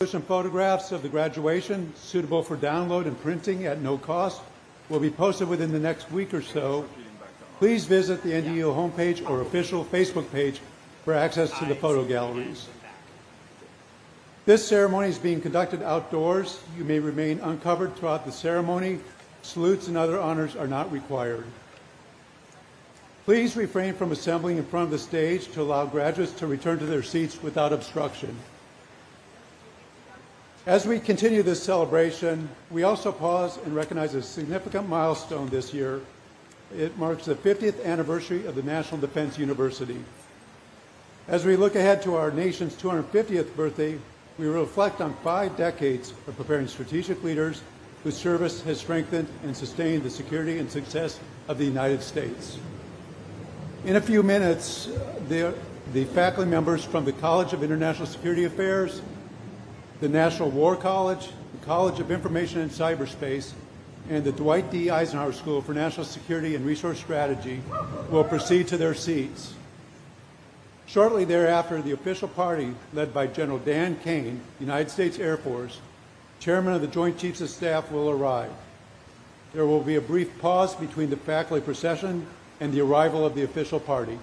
Some photographs of the graduation, suitable for download and printing at no cost, will be posted within the next week or so. Please visit the NDU homepage or official Facebook page for access to the photo galleries. This ceremony is being conducted outdoors. You may remain uncovered throughout the ceremony. Salutes and other honors are not required. Please refrain from assembling in front of the stage to allow graduates to return to their seats without obstruction. As we continue this celebration, we also pause and recognize a significant milestone this year. It marks the 50th anniversary of the National Defense University. As we look ahead to our nation's 250th birthday, we reflect on 5 decades of preparing strategic leaders whose service has strengthened and sustained the security and success of the United States. In a few minutes, the faculty members from the College of International Security Affairs, the National War College, the College of Information and Cyberspace, and the Dwight D. Eisenhower School for National Security and Resource Strategy will proceed to their seats. Shortly thereafter, the official party, led by General Dan Kane, United States Air Force, Chairman of the Joint Chiefs of Staff, will arrive. There will be a brief pause between the faculty procession and the arrival of the official party.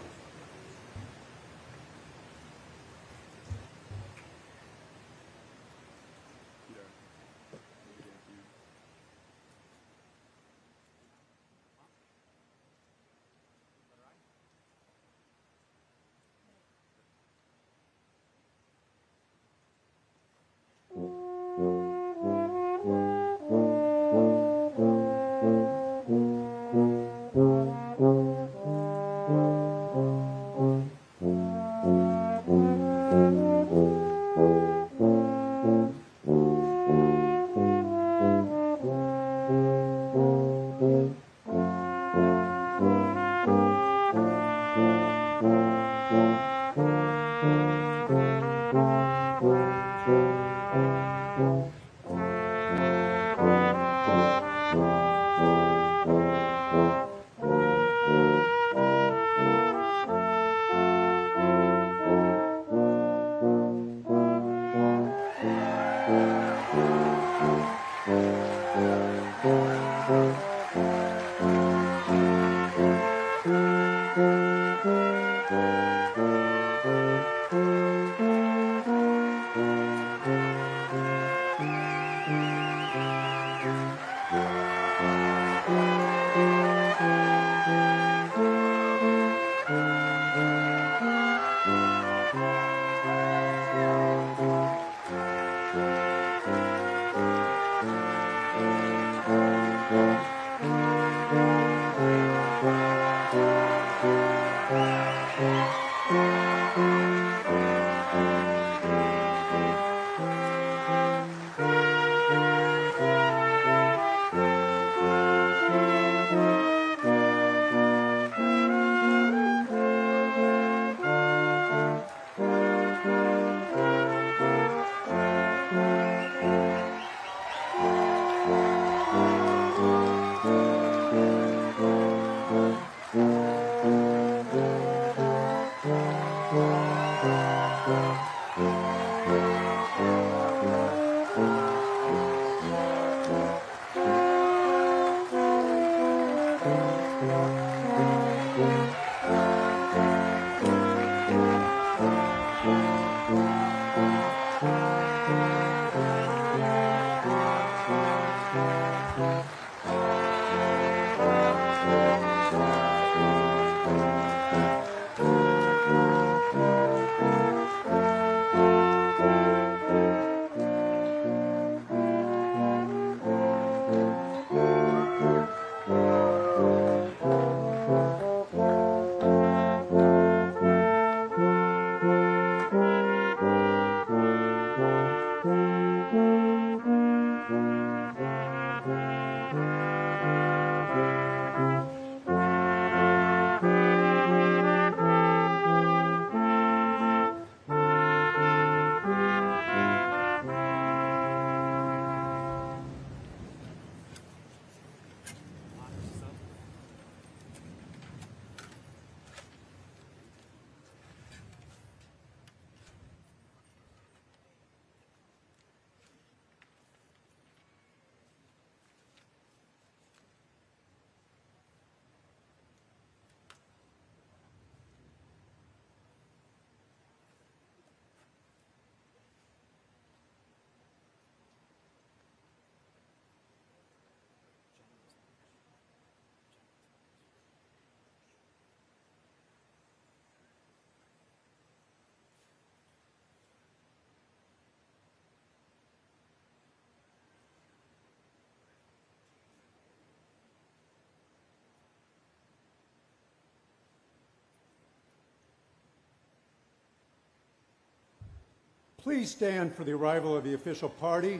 Please stand for the arrival of the official party.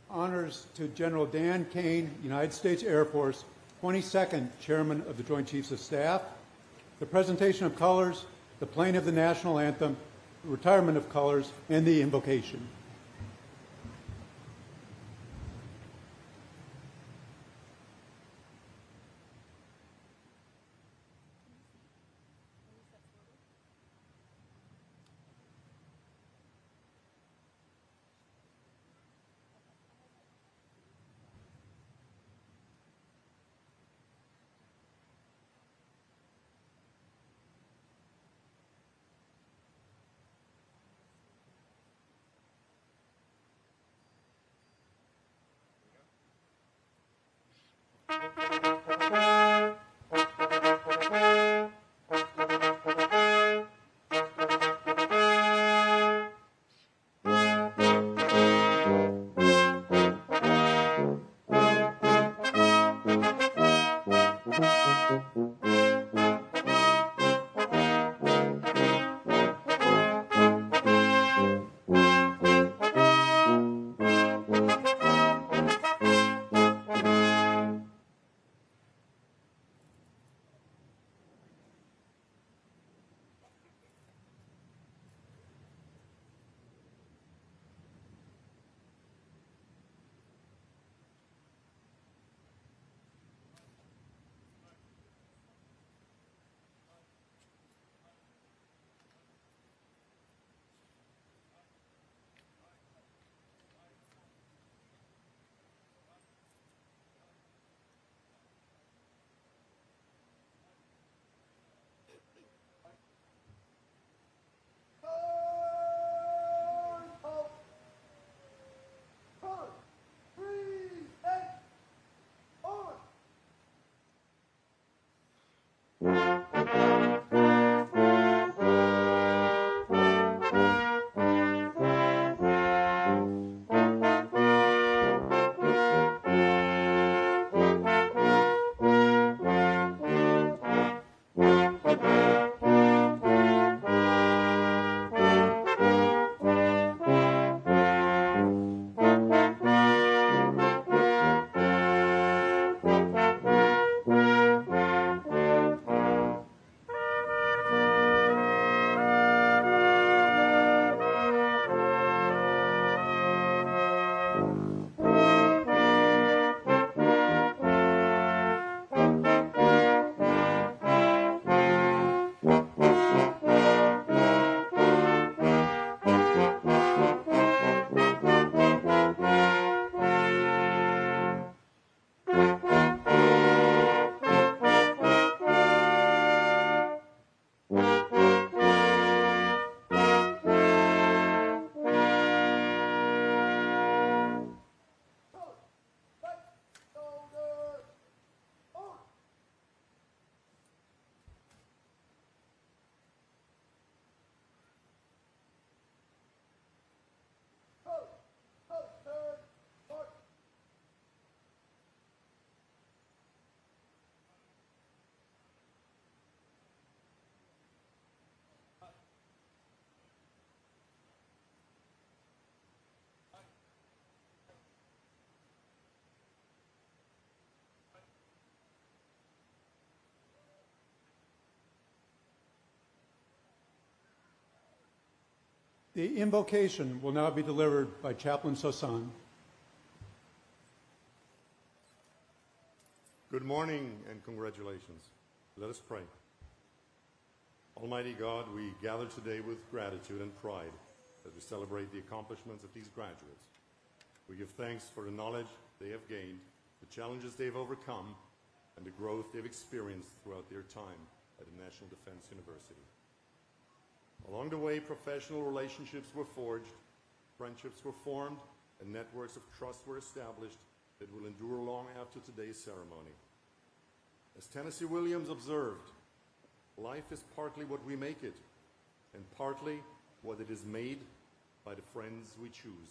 Honors to General Dan Kane, United States Air Force, 22nd Chairman of the Joint Chiefs of Staff, the presentation of colors, the playing of the national anthem, the retirement of colors, and the invocation. The invocation will now be delivered by Chaplain Sosan. Good morning and congratulations. Let us pray. Almighty God, we gather today with gratitude and pride as we celebrate the accomplishments of these graduates. We give thanks for the knowledge they have gained, the challenges they've overcome, and the growth they've experienced throughout their time at the National Defense University. Along the way, professional relationships were forged, friendships were formed, and networks of trust were established that will endure long after today's ceremony. As Tennessee Williams observed, life is partly what we make it, and partly what it is made by the friends we choose.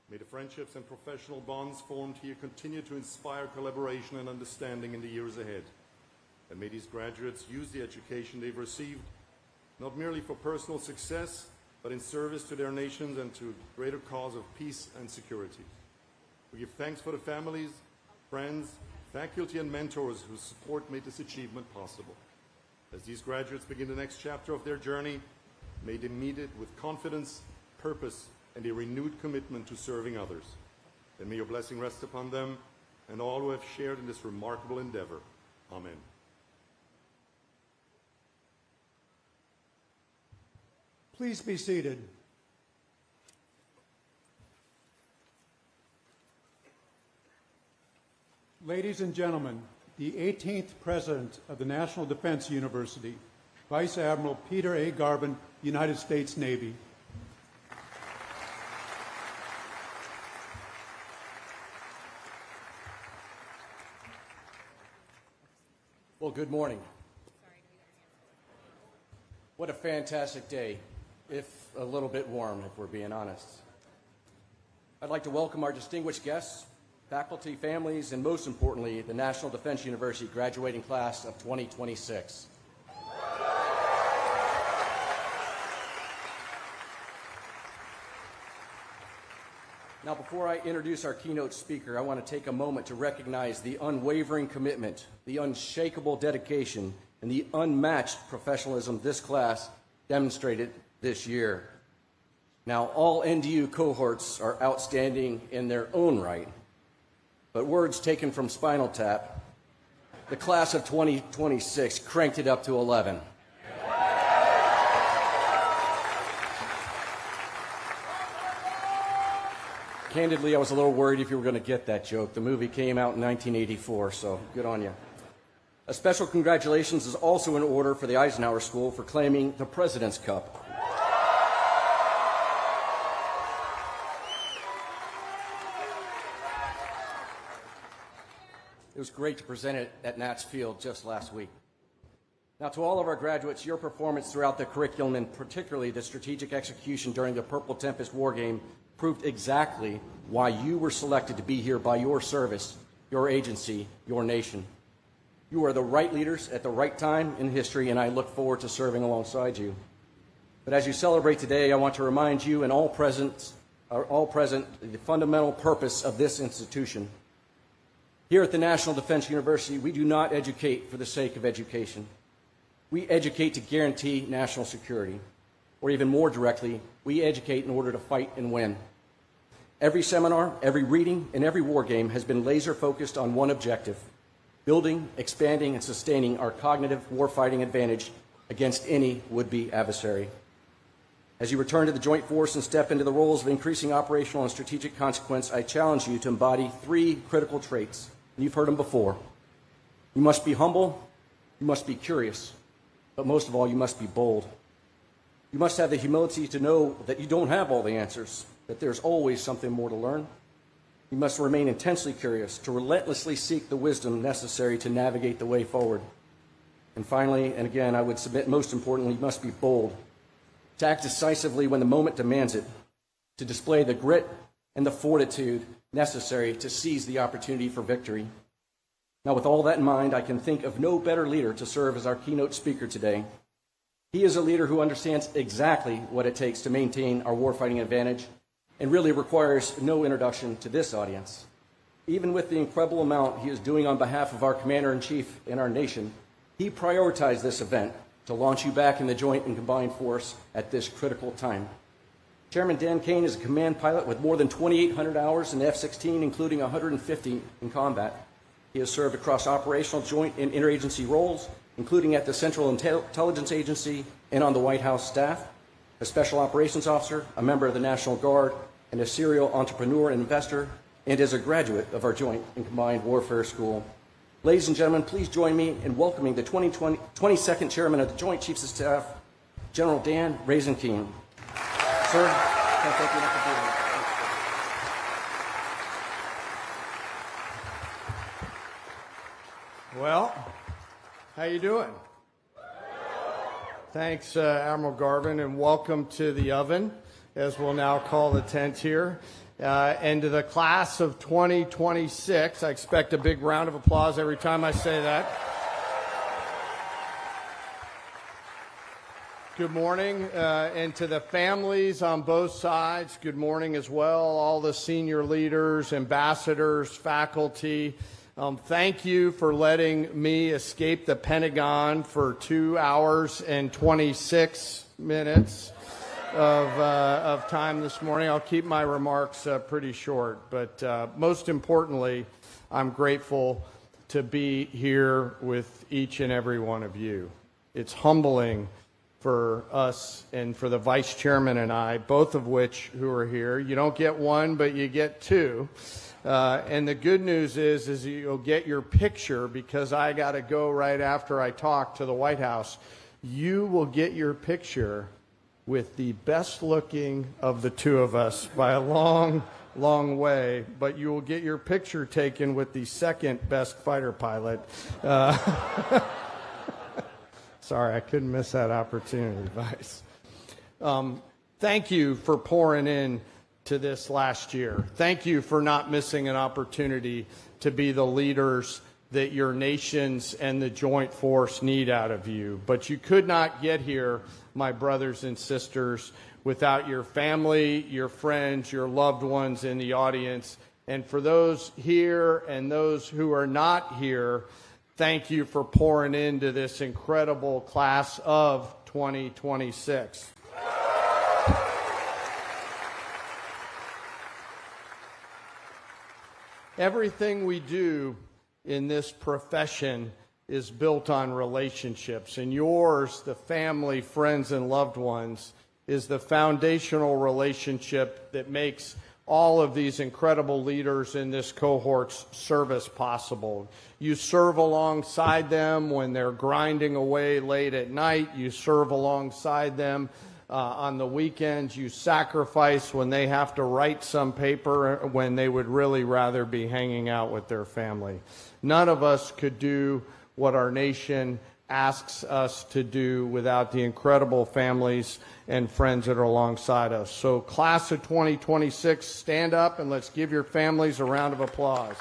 May the friendships and professional bonds formed here continue to inspire collaboration and understanding in the years ahead. And may these graduates use the education they've received not merely for personal success but in service to their nations and to greater cause of peace and security. We give thanks for the families, friends, faculty, and mentors whose support made this achievement possible. As these graduates begin the next chapter of their journey, may they meet it with confidence, purpose, and a renewed commitment to serving others. And may your blessing rest upon them and all who have shared in this remarkable endeavor. Amen. Please be seated. Ladies and gentlemen, the 18th President of the National Defense University, Vice Admiral Peter A. Garvin, United States Navy. Well, good morning. What a fantastic day, if a little bit warm, if we're being honest. I'd like to welcome our distinguished guests, faculty, families, and most importantly, the National Defense University graduating class of 2026. Now, before I introduce our keynote speaker, I want to take a moment to recognize the unwavering commitment, the unshakable dedication, and the unmatched professionalism this class demonstrated this year. Now, all NDU cohorts are outstanding in their own right, but words taken from Spinal Tap, the class of 2026 cranked it up to 11. Candidly, I was a little worried if you were going to get that joke. The movie came out in 1984, so good on you. A special congratulations is also in order for the Eisenhower School for claiming the President's Cup. It was great to present it at Nats Field just last week. Now, to all of our graduates, your performance throughout the curriculum, and particularly the strategic execution during the Purple Tempest war game, proved exactly why you were selected to be here by your service, your agency, your nation. You are the right leaders at the right time in history, and I look forward to serving alongside you. But as you celebrate today, I want to remind you and all present the fundamental purpose of this institution. Here at the National Defense University, we do not educate for the sake of education. We educate to guarantee national security. Or even more directly, we educate in order to fight and win. Every seminar, every reading, and every war game has been laser focused on one objective: building, expanding, and sustaining our cognitive warfighting advantage against any would-be adversary. As you return to the Joint Force and step into the roles of increasing operational and strategic consequence, I challenge you to embody three critical traits. And you've heard them before. You must be humble, you must be curious, but most of all, you must be bold. You must have the humility to know that you don't have all the answers, that there's always something more to learn. You must remain intensely curious, to relentlessly seek the wisdom necessary to navigate the way forward. And finally, and again, I would submit most importantly, you must be bold, to act decisively when the moment demands it, to display the grit and the fortitude necessary to seize the opportunity for victory. Now, with all that in mind, I can think of no better leader to serve as our keynote speaker today. He is a leader who understands exactly what it takes to maintain our warfighting advantage and really requires no introduction to this audience. Even with the incredible amount he is doing on behalf of our Commander-in-Chief and our nation, he prioritized this event to launch you back in the joint and combined force at this critical time. Chairman Dan Kane is a command pilot with more than 2,800 hours in F-16, including 150 in combat. He has served across operational, joint, and interagency roles, including at the Central Intelligence Agency and on the White House staff, a special operations officer, a member of the National Guard, and a serial entrepreneur and investor, and is a graduate of our Joint and Combined Warfare School. Ladies and gentlemen, please join me in welcoming the 22nd Chairman of the Joint Chiefs of Staff, General Dan Raisin-Keene. Sir, thank you for being here. Well, how you doing? Thanks, Admiral Garvin, and welcome to the oven, as we'll now call the tent here. And to the class of 2026, I expect a big round of applause every time I say that. Good morning, and to the families on both sides, good morning as well, all the senior leaders, ambassadors, faculty. Thank you for letting me escape the Pentagon for 2 hours and 26 minutes of time this morning. I'll keep my remarks pretty short, but most importantly, I'm grateful to be here with each and every one of you. It's humbling for us and for the Vice Chairman and I, both of which who are here. You don't get one, but you get two. And the good news is you'll get your picture because I got to go right after I talk to the White House. You will get your picture with the best looking of the two of us by a long, long way, but you will get your picture taken with the second best fighter pilot. Sorry, I couldn't miss that opportunity, Vice. Thank you for pouring in to this last year. Thank you for not missing an opportunity to be the leaders that your nations and the joint force need out of you. But you could not get here, my brothers and sisters, without your family, your friends, your loved ones in the audience. And for those here and those who are not here, thank you for pouring into this incredible class of 2026. Everything we do in this profession is built on relationships, and yours, the family, friends, and loved ones, is the foundational relationship that makes all of these incredible leaders in this cohort's service possible. You serve alongside them when they're grinding away late at night. You serve alongside them on the weekends. You sacrifice when they have to write some paper when they would really rather be hanging out with their family. None of us could do what our nation asks us to do without the incredible families and friends that are alongside us. So, class of 2026, stand up and let's give your families a round of applause.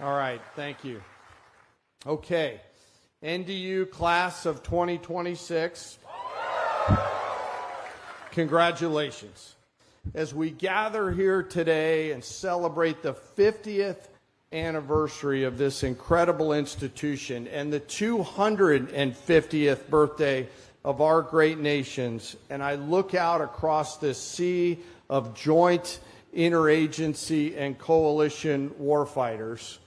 All right, thank you. Okay, NDU class of 2026. Congratulations. As we gather here today and celebrate the 50th anniversary of this incredible institution and the 250th birthday of our great nations, and I look out across this sea of joint interagency and coalition warfighters,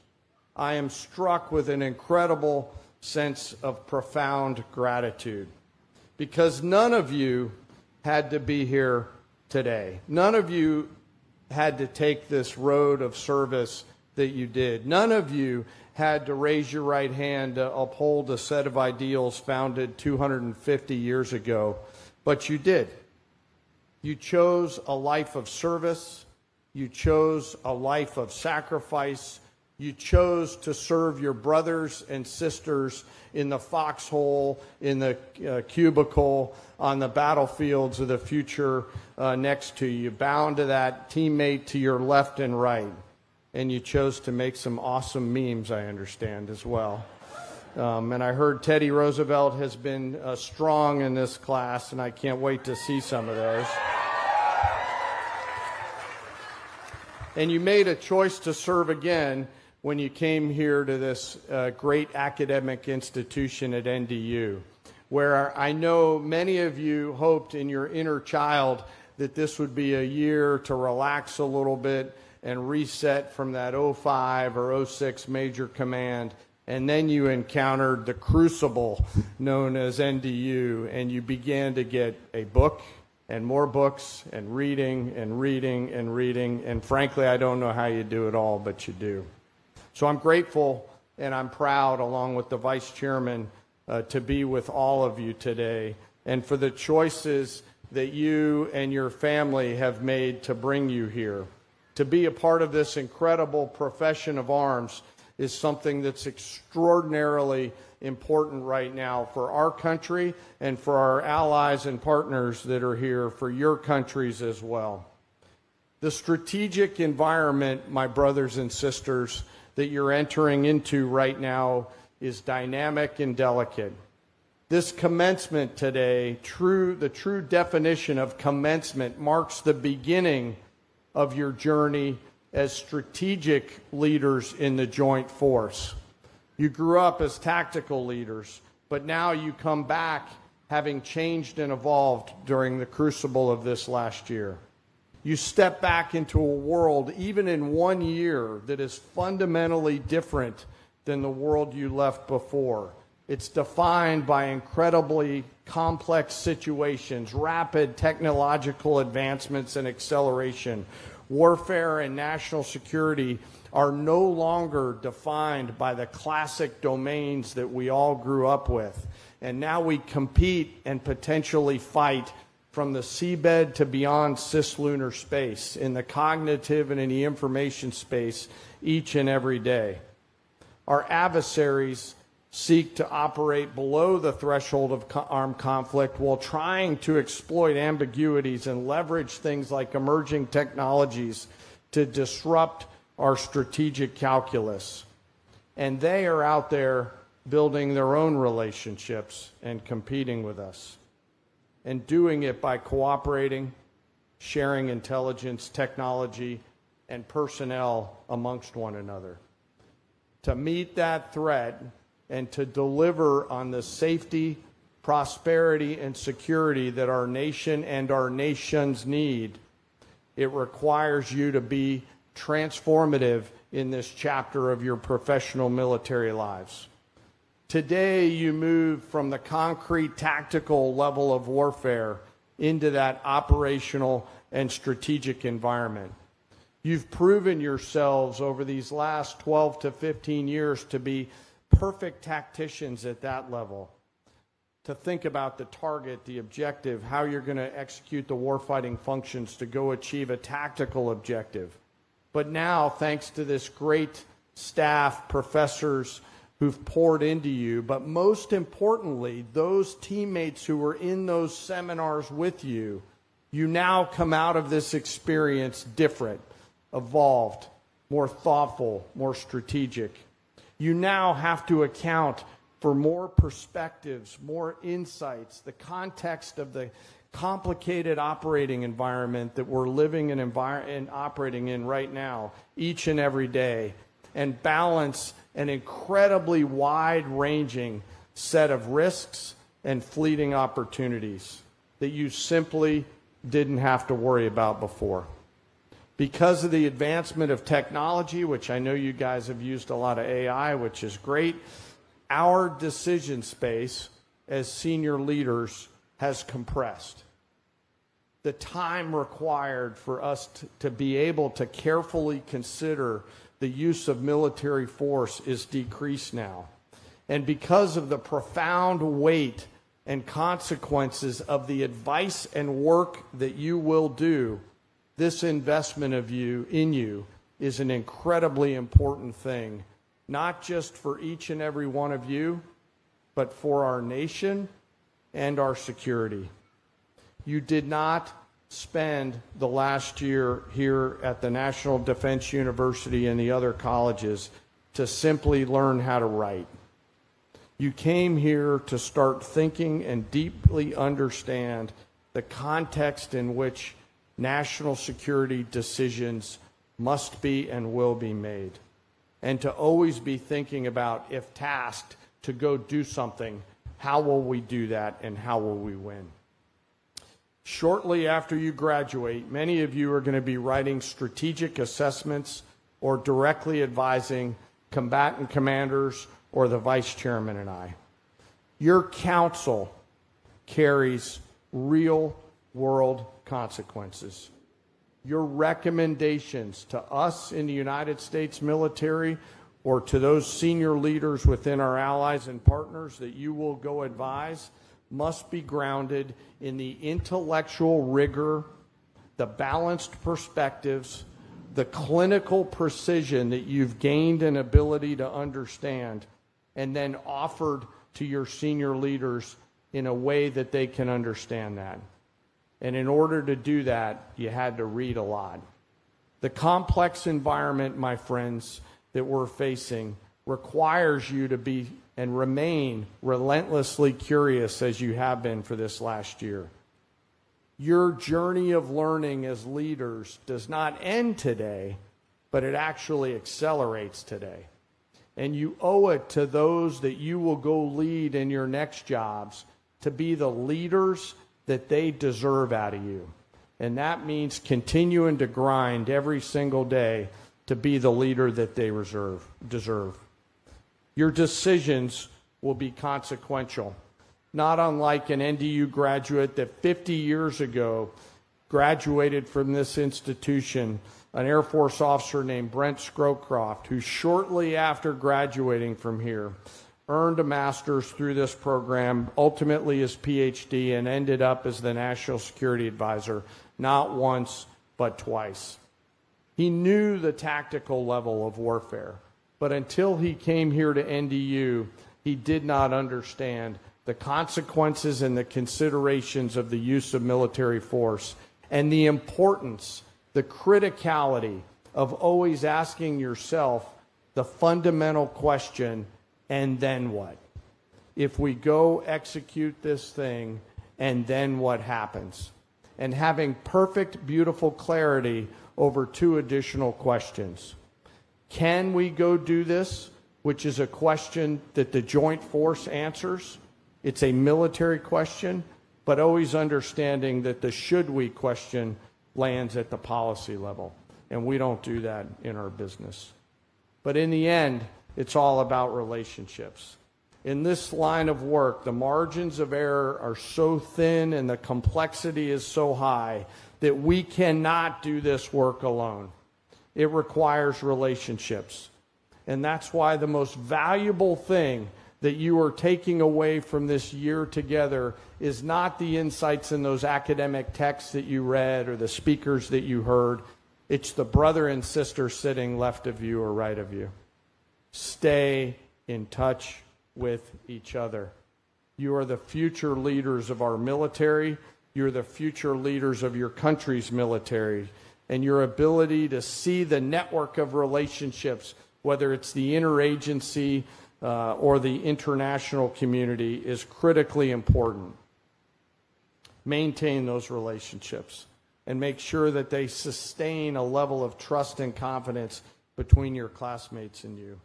I am struck with an incredible sense of profound gratitude, because none of you had to be here today. None of you had to take this road of service that you did. None of you had to raise your right hand to uphold a set of ideals founded 250 years ago, but you did. You chose a life of service. You chose a life of sacrifice. You chose to serve your brothers and sisters in the foxhole, in the cubicle, on the battlefields of the future next to you, bound to that teammate to your left and right. And you chose to make some awesome memes, I understand, as well. And I heard Teddy Roosevelt has been strong in this class, and I can't wait to see some of those. And you made a choice to serve again when you came here to this great academic institution at NDU, where I know many of you hoped in your inner child that this would be a year to relax a little bit and reset from that 05 or 06 major command. And then you encountered the crucible known as NDU, and you began to get a book and more books and reading and reading and reading. And frankly, I don't know how you do it all, but you do. So I'm grateful and I'm proud, along with the Vice Chairman, to be with all of you today and for the choices that you and your family have made to bring you here. To be a part of this incredible profession of arms is something that's extraordinarily important right now for our country and for our allies and partners that are here, for your countries as well. The strategic environment, my brothers and sisters, that you're entering into right now is dynamic and delicate. This commencement today, the true definition of commencement, marks the beginning of your journey as strategic leaders in the joint force. You grew up as tactical leaders, but now you come back having changed and evolved during the crucible of this last year. You step back into a world, even in 1 year, that is fundamentally different than the world you left before. It's defined by incredibly complex situations, rapid technological advancements and acceleration. Warfare and national security are no longer defined by the classic domains that we all grew up with. And now we compete and potentially fight from the seabed to beyond cislunar space, in the cognitive and in the information space each and every day. Our adversaries seek to operate below the threshold of armed conflict while trying to exploit ambiguities and leverage things like emerging technologies to disrupt our strategic calculus. And they are out there building their own relationships and competing with us, and doing it by cooperating, sharing intelligence, technology, and personnel amongst one another. To meet that threat and to deliver on the safety, prosperity, and security that our nation and our nations need, it requires you to be transformative in this chapter of your professional military lives. Today, you move from the concrete tactical level of warfare into that operational and strategic environment. You've proven yourselves over these last 12 to 15 years to be perfect tacticians at that level, to think about the target, the objective, how you're going to execute the warfighting functions to go achieve a tactical objective. But now, thanks to this great staff, professors who've poured into you, but most importantly, those teammates who were in those seminars with you, you now come out of this experience different, evolved, more thoughtful, more strategic. You now have to account for more perspectives, more insights, the context of the complicated operating environment that we're living and operating in right now, each and every day, and balance an incredibly wide-ranging set of risks and fleeting opportunities that you simply didn't have to worry about before. Because of the advancement of technology, which I know you guys have used a lot of AI, which is great, our decision space as senior leaders has compressed. The time required for us to be able to carefully consider the use of military force is decreased now. And because of the profound weight and consequences of the advice and work that you will do, this investment of you in you is an incredibly important thing, not just for each and every one of you, but for our nation and our security. You did not spend the last year here at the National Defense University and the other colleges to simply learn how to write. You came here to start thinking and deeply understand the context in which national security decisions must be and will be made, and to always be thinking about, if tasked to go do something, how will we do that and how will we win? Shortly after you graduate, many of you are going to be writing strategic assessments or directly advising combatant commanders or the vice chairman and I. Your counsel carries real world consequences. Your recommendations to us in the United States military or to those senior leaders within our allies and partners that you will go advise must be grounded in the intellectual rigor, the balanced perspectives, the clinical precision that you've gained an ability to understand and then offered to your senior leaders in a way that they can understand that. And in order to do that, you had to read a lot. The complex environment, my friends, that we're facing requires you to be and remain relentlessly curious as you have been for this last year. Your journey of learning as leaders does not end today, but it actually accelerates today. And you owe it to those that you will go lead in your next jobs to be the leaders that they deserve out of you. And that means continuing to grind every single day to be the leader that they deserve. Your decisions will be consequential, not unlike an NDU graduate that 50 years ago graduated from this institution, an Air Force officer named Brent Scrowcroft, who shortly after graduating from here earned a master's through this program, ultimately his PhD, and ended up as the National Security Advisor, not once, but twice. He knew the tactical level of warfare, but until he came here to NDU, he did not understand the consequences and the considerations of the use of military force and the importance, the criticality of always asking yourself the fundamental question, and then what? If we go execute this thing, and then what happens? And having perfect, beautiful clarity over two additional questions. Can we go do this? Which is a question that the Joint Force answers. It's a military question, but always understanding that the should we question lands at the policy level. And we don't do that in our business. But in the end, it's all about relationships. In this line of work, the margins of error are so thin and the complexity is so high that we cannot do this work alone. It requires relationships. And that's why the most valuable thing that you are taking away from this year together is not the insights in those academic texts that you read or the speakers that you heard. It's the brother and sister sitting left of you or right of you. Stay in touch with each other. You are the future leaders of our military. You're the future leaders of your country's military. And your ability to see the network of relationships, whether it's the interagency or the international community, is critically important. Maintain those relationships and make sure that they sustain a level of trust and confidence between your classmates and you.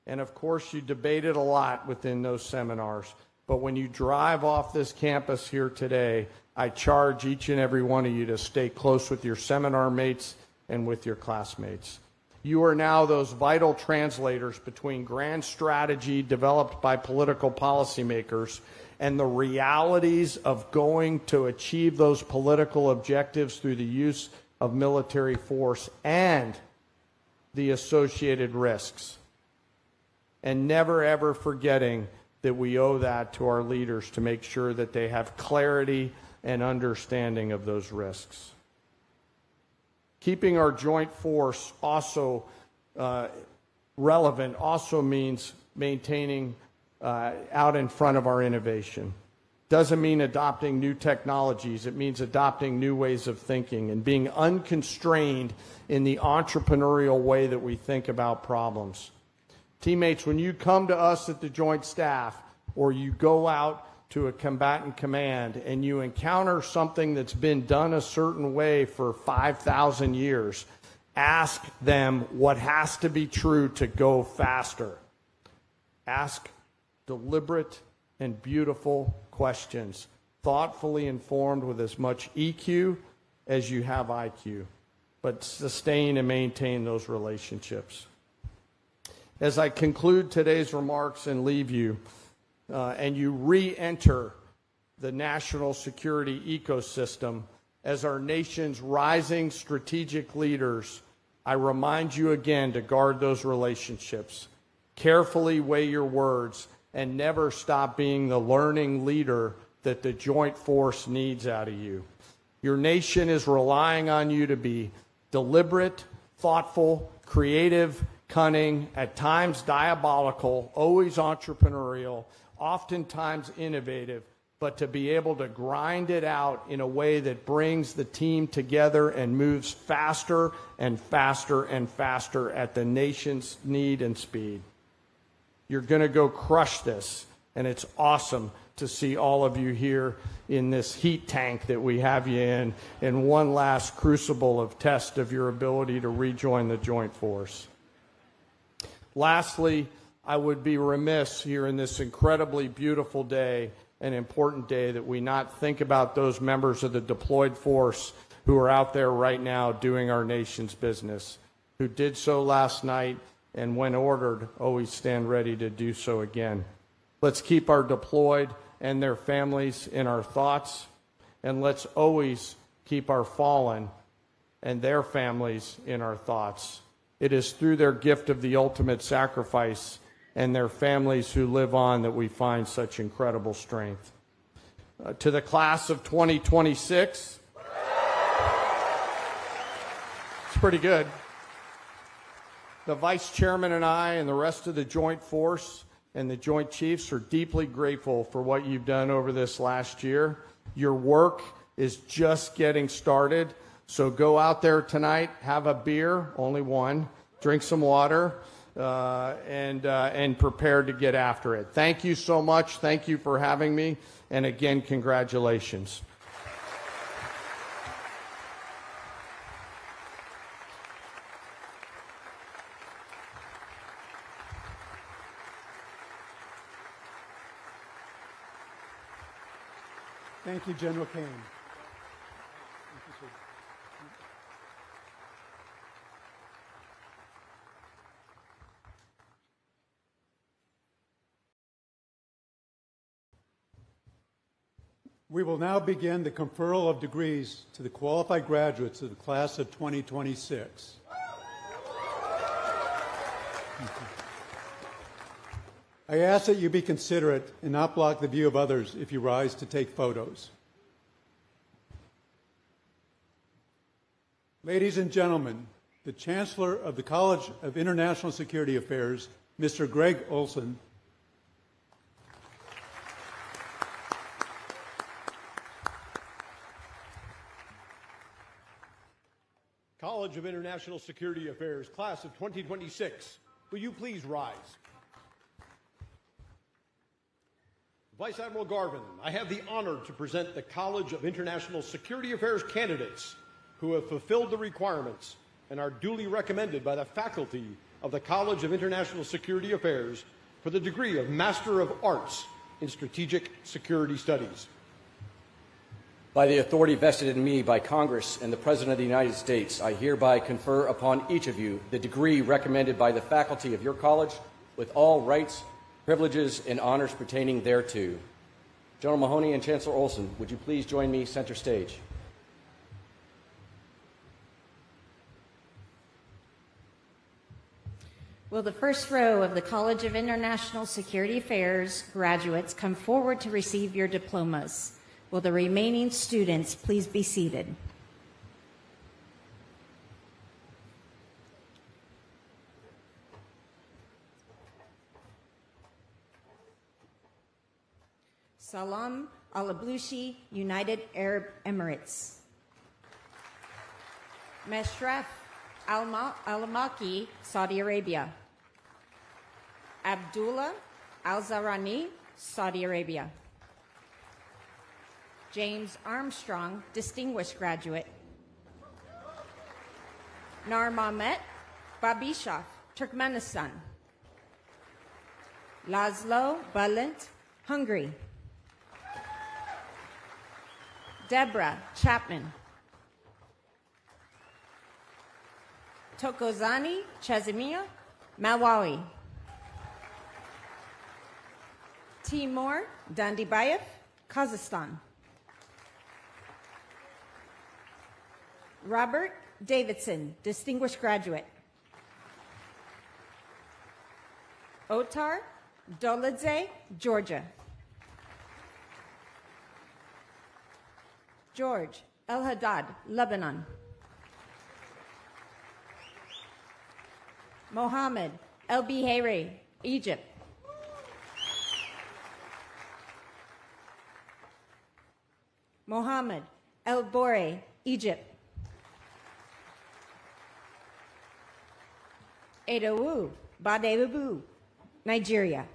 And of course, you debated a lot within those seminars, but when you drive off this campus here today, I charge each and every one of you to stay close with your seminar mates and with your classmates. You are now those vital translators between grand strategy developed by political policymakers and the realities of going to achieve those political objectives through the use of military force and the associated risks. And never ever forgetting that we owe that to our leaders to make sure that they have clarity and understanding of those risks. Keeping our joint force also relevant also means maintaining out in front of our innovation. Doesn't mean adopting new technologies. It means adopting new ways of thinking and being unconstrained in the entrepreneurial way that we think about problems. Teammates, when you come to us at the Joint Staff or you go out to a combatant command and you encounter something that's been done a certain way for 5,000 years, ask them what has to be true to go faster. Ask deliberate and beautiful questions, thoughtfully informed with as much EQ as you have IQ, but sustain and maintain those relationships. As I conclude today's remarks and leave you, and you re-enter the national security ecosystem as our nation's rising strategic leaders, I remind you again to guard those relationships. Carefully weigh your words and never stop being the learning leader that the joint force needs out of you. Your nation is relying on you to be deliberate, thoughtful, creative, cunning, at times diabolical, always entrepreneurial, oftentimes innovative, but to be able to grind it out in a way that brings the team together and moves faster and faster and faster at the nation's need and speed. You're going to go crush this, and it's awesome to see all of you here in this heat tank that we have you in, and one last crucible of test of your ability to rejoin the Joint Force. Lastly, I would be remiss here in this incredibly beautiful day, an important day, that we not think about those members of the deployed force who are out there right now doing our nation's business, who did so last night and when ordered, always stand ready to do so again. Let's keep our deployed and their families in our thoughts, and let's always keep our fallen and their families in our thoughts. It is through their gift of the ultimate sacrifice and their families who live on that we find such incredible strength. To the class of 2026, it's pretty good. The Vice Chairman and I and the rest of the Joint Force and the Joint Chiefs are deeply grateful for what you've done over this last year. Your work is just getting started, so go out there tonight, have a beer, only one, drink some water, and prepare to get after it. Thank you so much. Thank you for having me, and again, congratulations. Thank you, General Kane. We will now begin the conferral of degrees to the qualified graduates of the class of 2026. I ask that you be considerate and not block the view of others if you rise to take photos. Ladies and gentlemen, the Chancellor of the College of International Security Affairs, Mr. Greg Olson, College of International Security Affairs, class of 2026, will you please rise? Vice Admiral Garvin, I have the honor to present the College of International Security Affairs candidates who have fulfilled the requirements and are duly recommended by the faculty of the College of International Security Affairs for the degree of Master of Arts in Strategic Security Studies. By the authority vested in me by Congress and the President of the United States, I hereby confer upon each of you the degree recommended by the faculty of your college with all rights, privileges, and honors pertaining thereto. General Mahoney and Chancellor Olson, would you please join me center stage? Will the first row of the College of International Security Affairs graduates come forward to receive your diplomas? Will the remaining students please be seated? Salam Al-Ablushi, United Arab Emirates. Meshraf Al-Maki, Saudi Arabia. Abdullah Al-Zarani, Saudi Arabia. James Armstrong, Distinguished Graduate. Narmamet Babishov, Turkmenistan. Laszlo Balint, Hungary. Deborah Chapman. Tokozani Chazimia, Malawi. Timur Dandibayev, Kazakhstan. Robert Davidson, Distinguished Graduate. Otar Doladze, Georgia. George El Haddad, Lebanon. Mohammed El Bihari, Egypt. Mohammed El Bore, Egypt. Edowu Badebubu, Nigeria.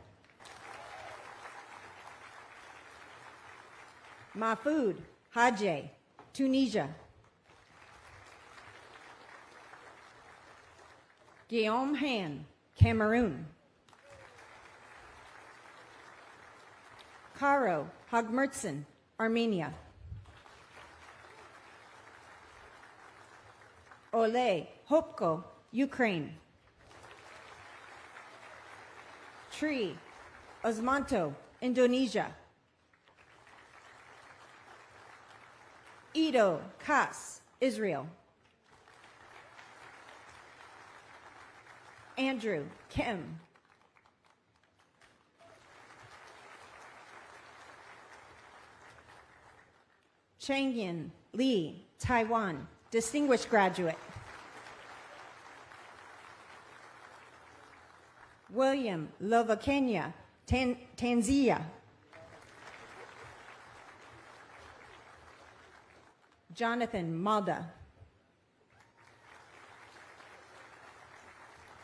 Mahfoud Hadje, Tunisia. Guillaume Han, Cameroon. Karo Hagmertson, Armenia. Ole Hopko, Ukraine. Tri Osmanto, Indonesia. Ido Kas, Israel. Andrew Kim. Changyin Li, Taiwan, distinguished graduate. William Lovakenya, Tanzania. Jonathan Malda.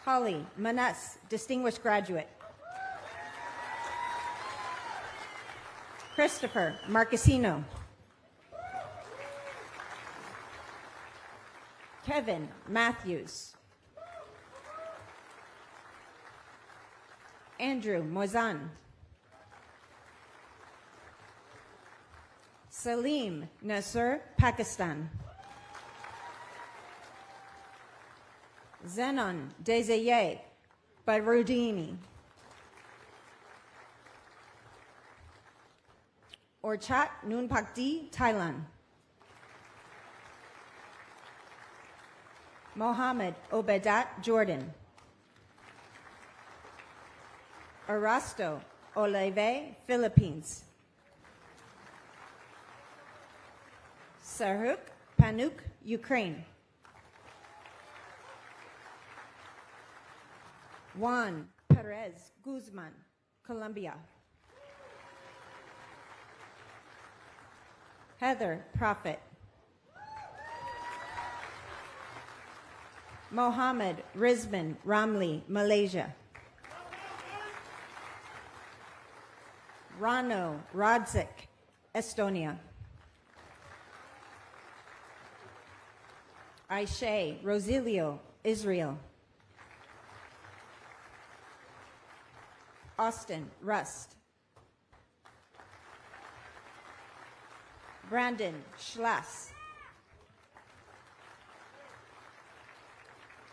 Holly Manas, distinguished graduate. Christopher Marquesino. Kevin Matthews. Andrew Moizan. Salim Nasser, Pakistan. Zenon Deseye Barudini. Orchat Nunpakdi, Thailand. Mohammed Obedat, Jordan. Arasto Oleve, Philippines. Sarhuk Panuk, Ukraine. Juan Perez Guzman, Colombia. Heather Prophet. Mohammed Rizman Ramli, Malaysia. Rano Radzik, Estonia. Aisha Rosilio, Israel. Austin Rust. Brandon Schlass.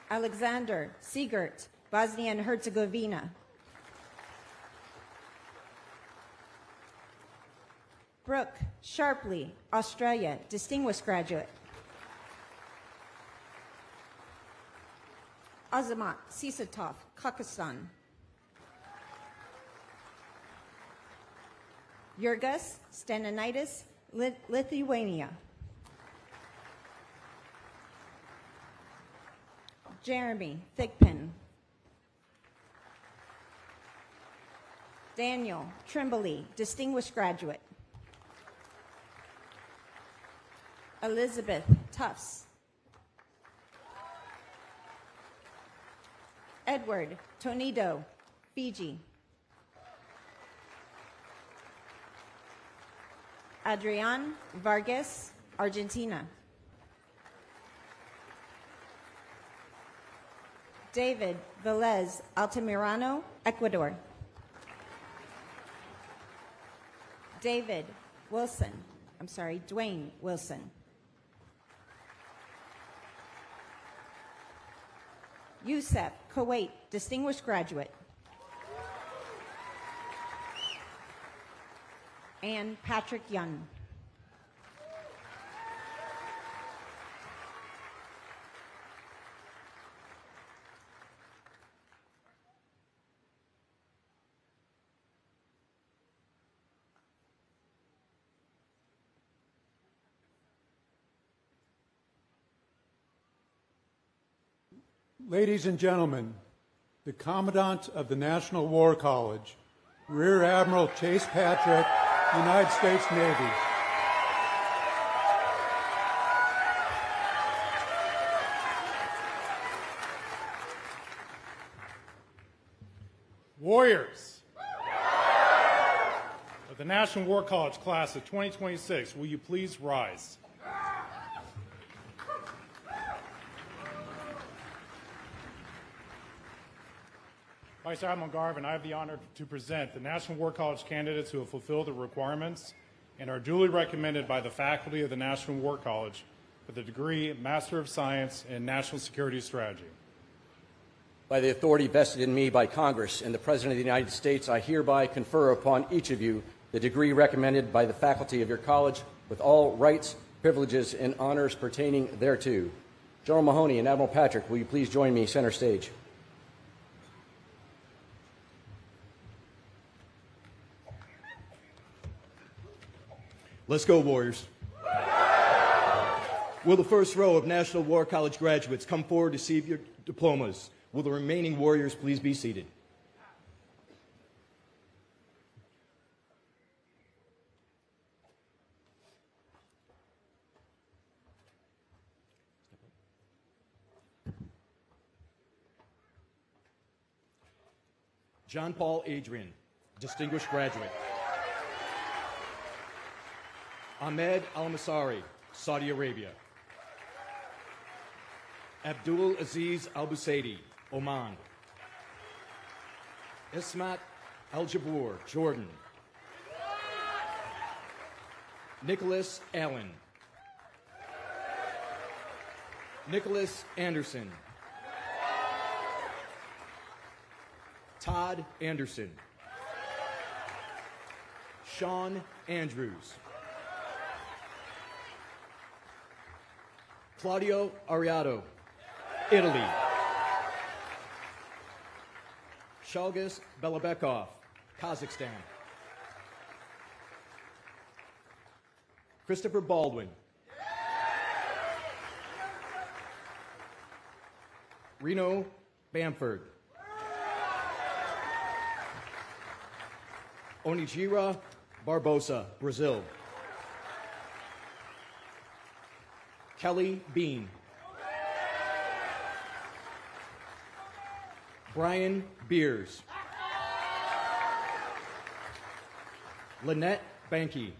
Alexander Siegert, Bosnia and Herzegovina. Brooke Sharpley, Australia, distinguished graduate. Azamat Sisatov, Kazakhstan. Jurgas Staninitis, Lithuania. Jeremy Thigpen. Daniel Trimbley, distinguished graduate. Elizabeth Tufts. Edward Tonido, Fiji. Adrian Vargas, Argentina. David Velez Altamirano, Ecuador. Dwayne Wilson. Youssef Kuwait, distinguished graduate. And Patrick Young. Ladies and gentlemen, the Commandant of the National War College, Rear Admiral Chase Patrick, United States Navy. Warriors of the National War College class of 2026, will you please rise? Vice Admiral Garvin, I have the honor to present the National War College candidates who have fulfilled the requirements and are duly recommended by the faculty of the National War College for the degree Master of Science in National Security Strategy. By the authority vested in me by Congress and the President of the United States, I hereby confer upon each of you the degree recommended by the faculty of your college with all rights, privileges, and honors pertaining thereto. General Mahoney and Admiral Patrick, will you please join me center stage? Let's go, Warriors. Will the first row of National War College graduates come forward to receive your diplomas? Will the remaining Warriors please be seated? John Paul Adrian, distinguished graduate. Ahmed Al-Masari, Saudi Arabia. Abdul Aziz Al-Busaidi, Oman. Ismat Al-Jabour, Jordan. Nicholas Allen. Nicholas Anderson. Todd Anderson. Sean Andrews. Claudio Ariado, Italy. Shalgas Belabekov, Kazakhstan. Christopher Baldwin. Reno Bamford. Onijira Barbosa, Brazil. Kelly Bean. Brian Beers. Lynette Banky.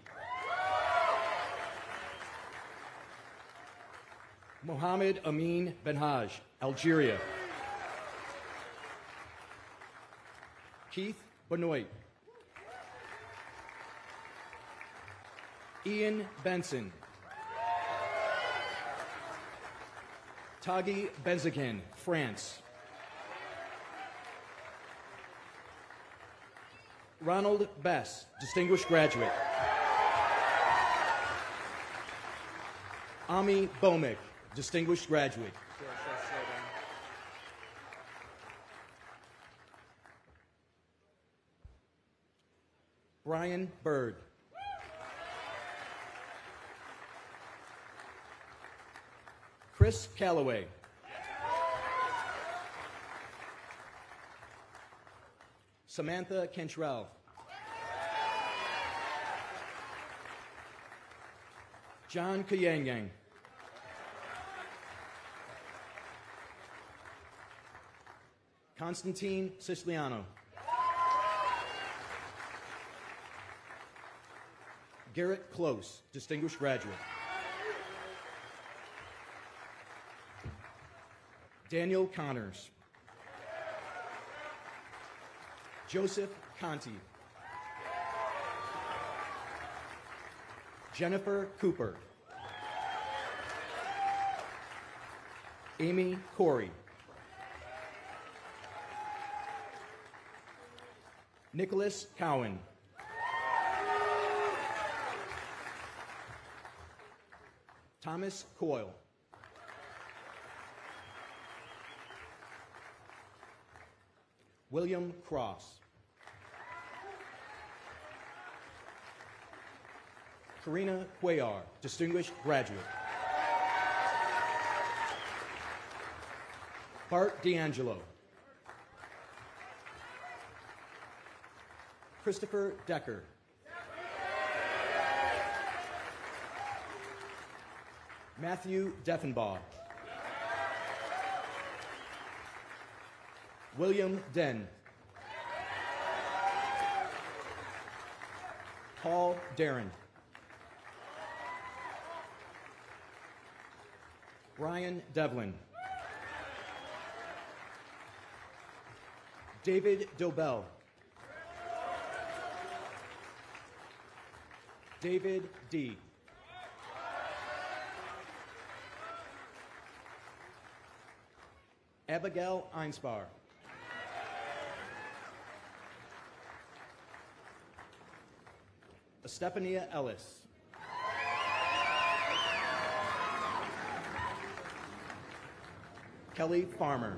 Mohammed Amin Benhaj, Algeria. Keith Benoit. Ian Benson. Taghi Benzakin, France. Ronald Bess, distinguished graduate. Ami Bomik, distinguished graduate. Brian Bird. Chris Calloway. Samantha Cantrell. John Kayangang. Constantine Siciliano. Garrett Close, distinguished graduate. Daniel Connors. Joseph Conti. Jennifer Cooper. Amy Corey. Nicholas Cowan. Thomas Coyle. William Cross. Karina Cuellar, distinguished graduate. Bart D'Angelo. Christopher Decker. Matthew Deffenbaugh. William Den. Paul Darren. Brian Devlin. David Dobell. David D. Abigail Einspar. Estefania Ellis. Kelly Farmer.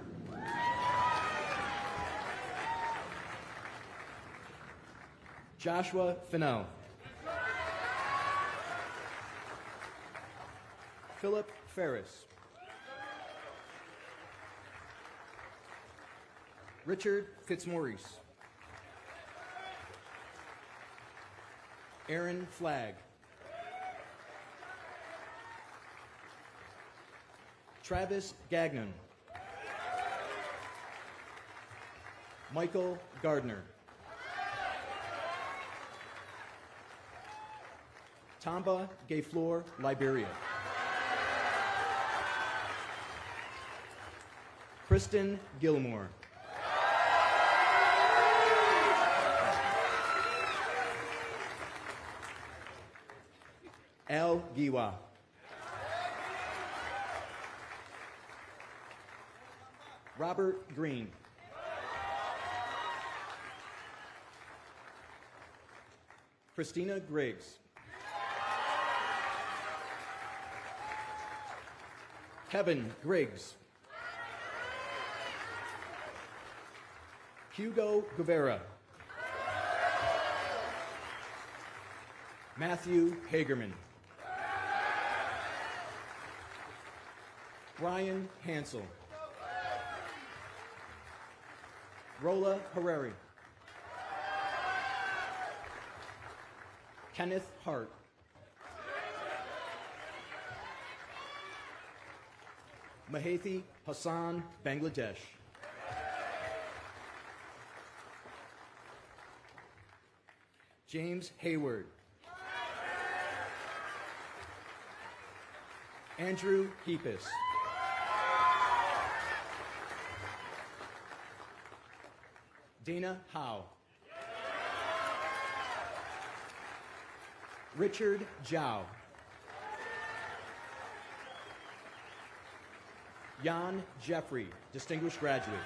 Joshua Fennell. Philip Ferris. Richard Fitzmaurice. Aaron Flagg. Travis Gagnon. Michael Gardner. Tamba Gayflor, Liberia. Kristen Gilmore. Al Giwa. Robert Green. Christina Griggs. Kevin Griggs. Hugo Guevara. Matthew Hagerman. Brian Hansel. Rola Herreri. Kenneth Hart. Mahathi Hassan, Bangladesh. James Hayward. Andrew Heepis. Dana Howe. Richard Zhao. Jan Jeffrey, distinguished graduate.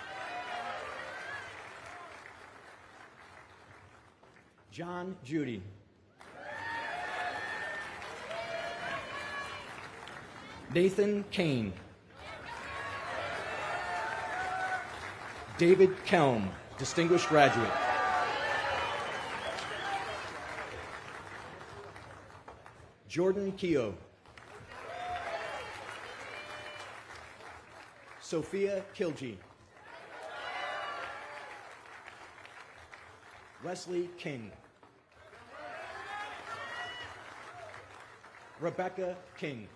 John Judy. Nathan Kane. David Kelm, distinguished graduate. Jordan Keogh. Sophia Kilgee. Wesley King. Rebecca King.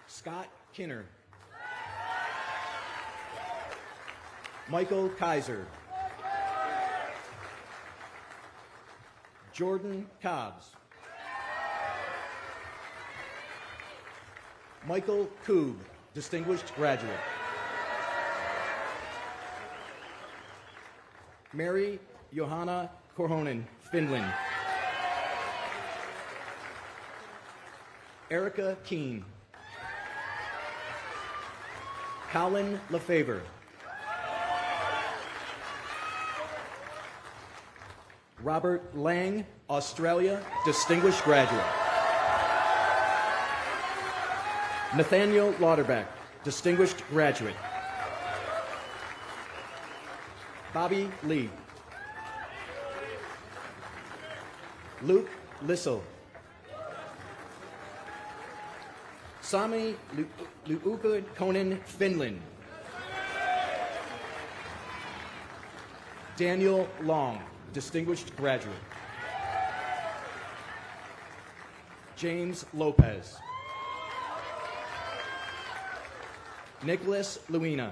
Scott Kinner. Michael Kaiser. Jordan Cobbs. Michael Koob, distinguished graduate. Mary Johanna Korhonen, Finland. Erica Keene. Colin Lefevre. Robert Lang, Australia, distinguished graduate. Nathaniel Lauderbeck, distinguished graduate. Bobby Lee. Luke Lissel. Sami Luuka Konen, Finland. Daniel Long, distinguished graduate. James Lopez. Nicholas Luina.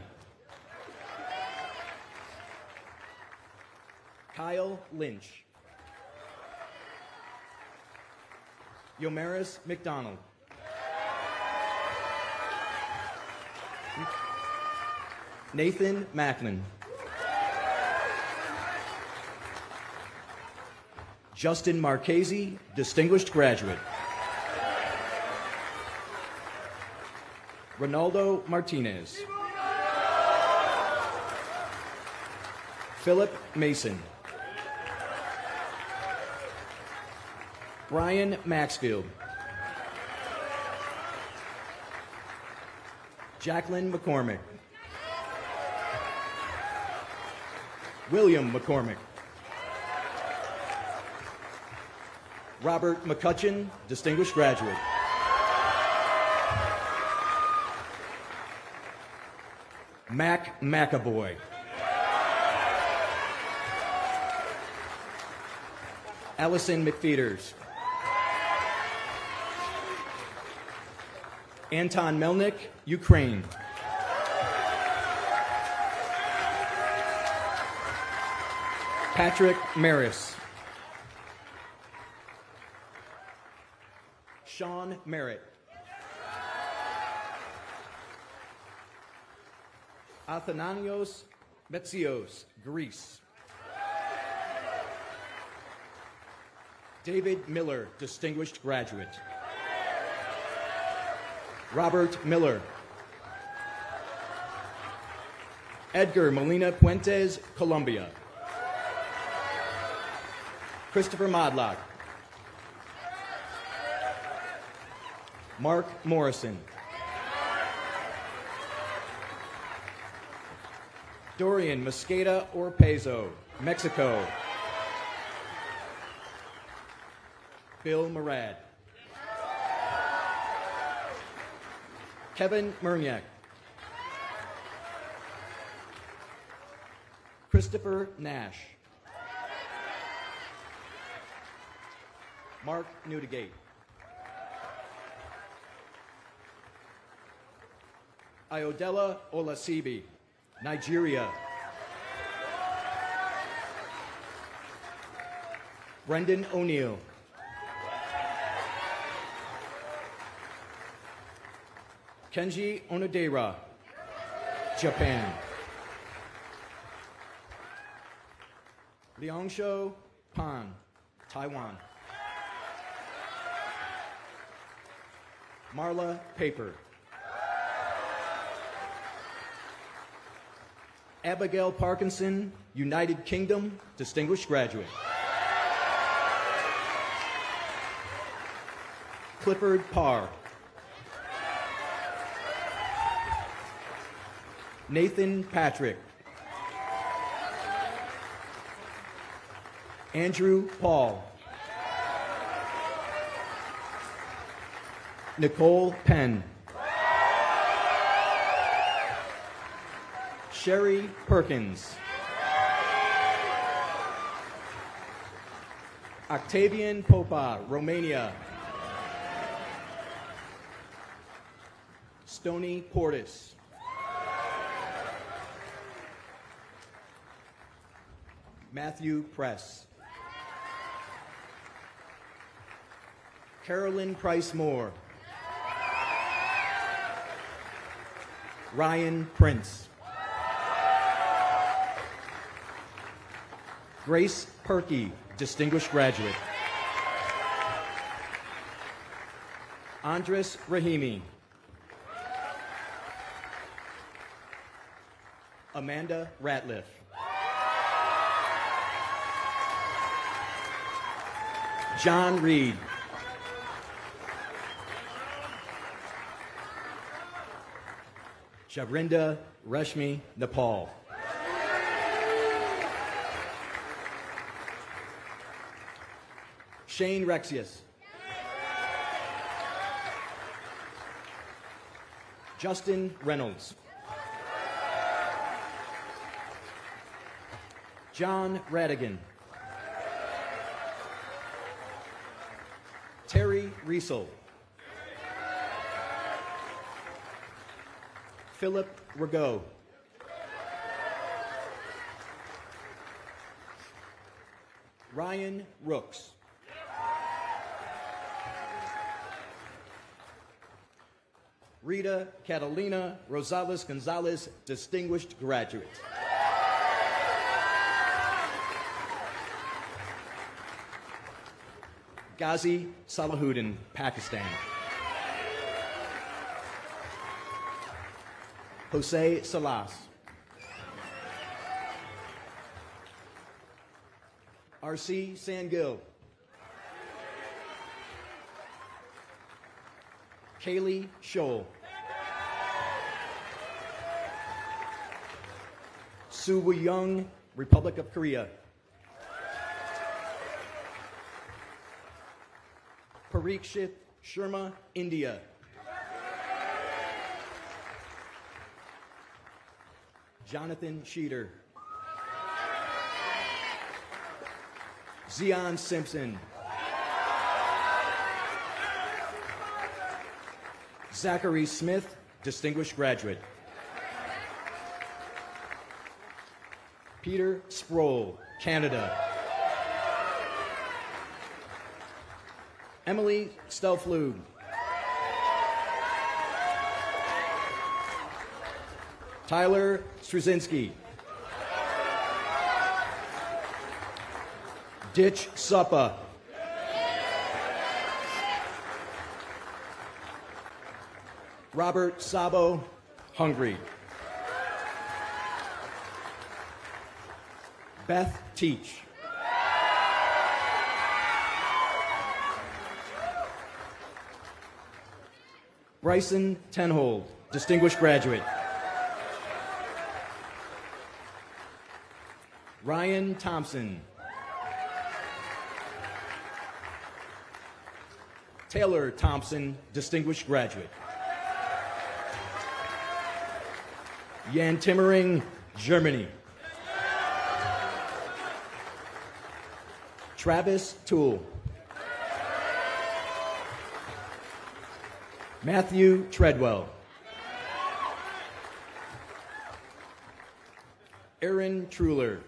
Kyle Lynch. Yomaris McDonald. Nathan Macklin. Justin Marchese, distinguished graduate. Ronaldo Martinez. Philip Mason. Brian Maxfield. Jacqueline McCormick. William McCormick. Robert McCutcheon, distinguished graduate. Mac McAvoy. Allison McFeeters. Anton Melnick, Ukraine. Patrick Maris. Sean Merritt. Athananios Metsios, Greece. David Miller, distinguished graduate. Robert Miller. Edgar Molina Puentes, Colombia. Christopher Modlock. Mark Morrison. Dorian Mosqueda Orpezo, Mexico. Bill Murad. Kevin Murniak. Christopher Nash. Mark Newdigate. Ayodela Olasibi, Nigeria. Brendan O'Neill. Kenji Onodera, Japan. Liangsho Pan, Taiwan. Marla Paper. Abigail Parkinson, United Kingdom, distinguished graduate. Clifford Parr. Nathan Patrick. Andrew Paul. Nicole Penn. Sherry Perkins. Octavian Popa, Romania. Stony Portis. Matthew Press. Carolyn Price Moore. Ryan Prince. Grace Perkey, distinguished graduate. Andres Rahimi. Amanda Ratliff. John Reed. Shabrinda Reshmi Nepal. Shane Rexius. Justin Reynolds. John Radigan. Terry Riesel. Philip Rigaud. Ryan Rooks. Rita Catalina Rosales Gonzalez, distinguished graduate. Ghazi Salahuddin, Pakistan. Jose Salas. R.C. Sangil. Kaylee Scholl. Soo Woo-young, Republic of Korea. Parikshit Sharma, India. Jonathan Sheeter. Zion Simpson. Zachary Smith, distinguished graduate. Peter Sproul, Canada. Emily Stelflug. Tyler Straczynski. Ditch Suppa. Robert Sabo, Hungary. Beth Teach. Bryson Tenhold, distinguished graduate. Ryan Thompson. Taylor Thompson, distinguished graduate. Jan Timmering, Germany. Travis Toole. Matthew Treadwell. Aaron Truler.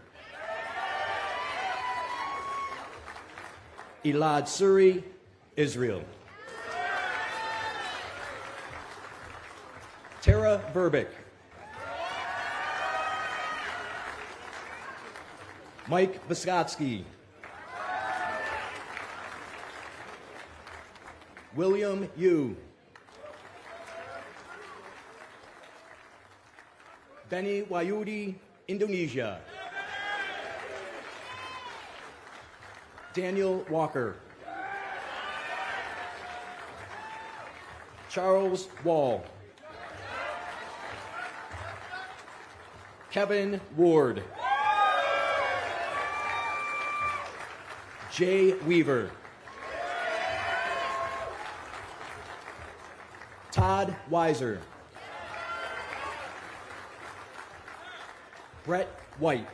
Elad Suri, Israel. Tara Verbeek. Mike Vysotsky. William Yu. Benny Wayudi, Indonesia. Daniel Walker. Charles Wall. Kevin Ward. Jay Weaver. Todd Weiser. Brett White.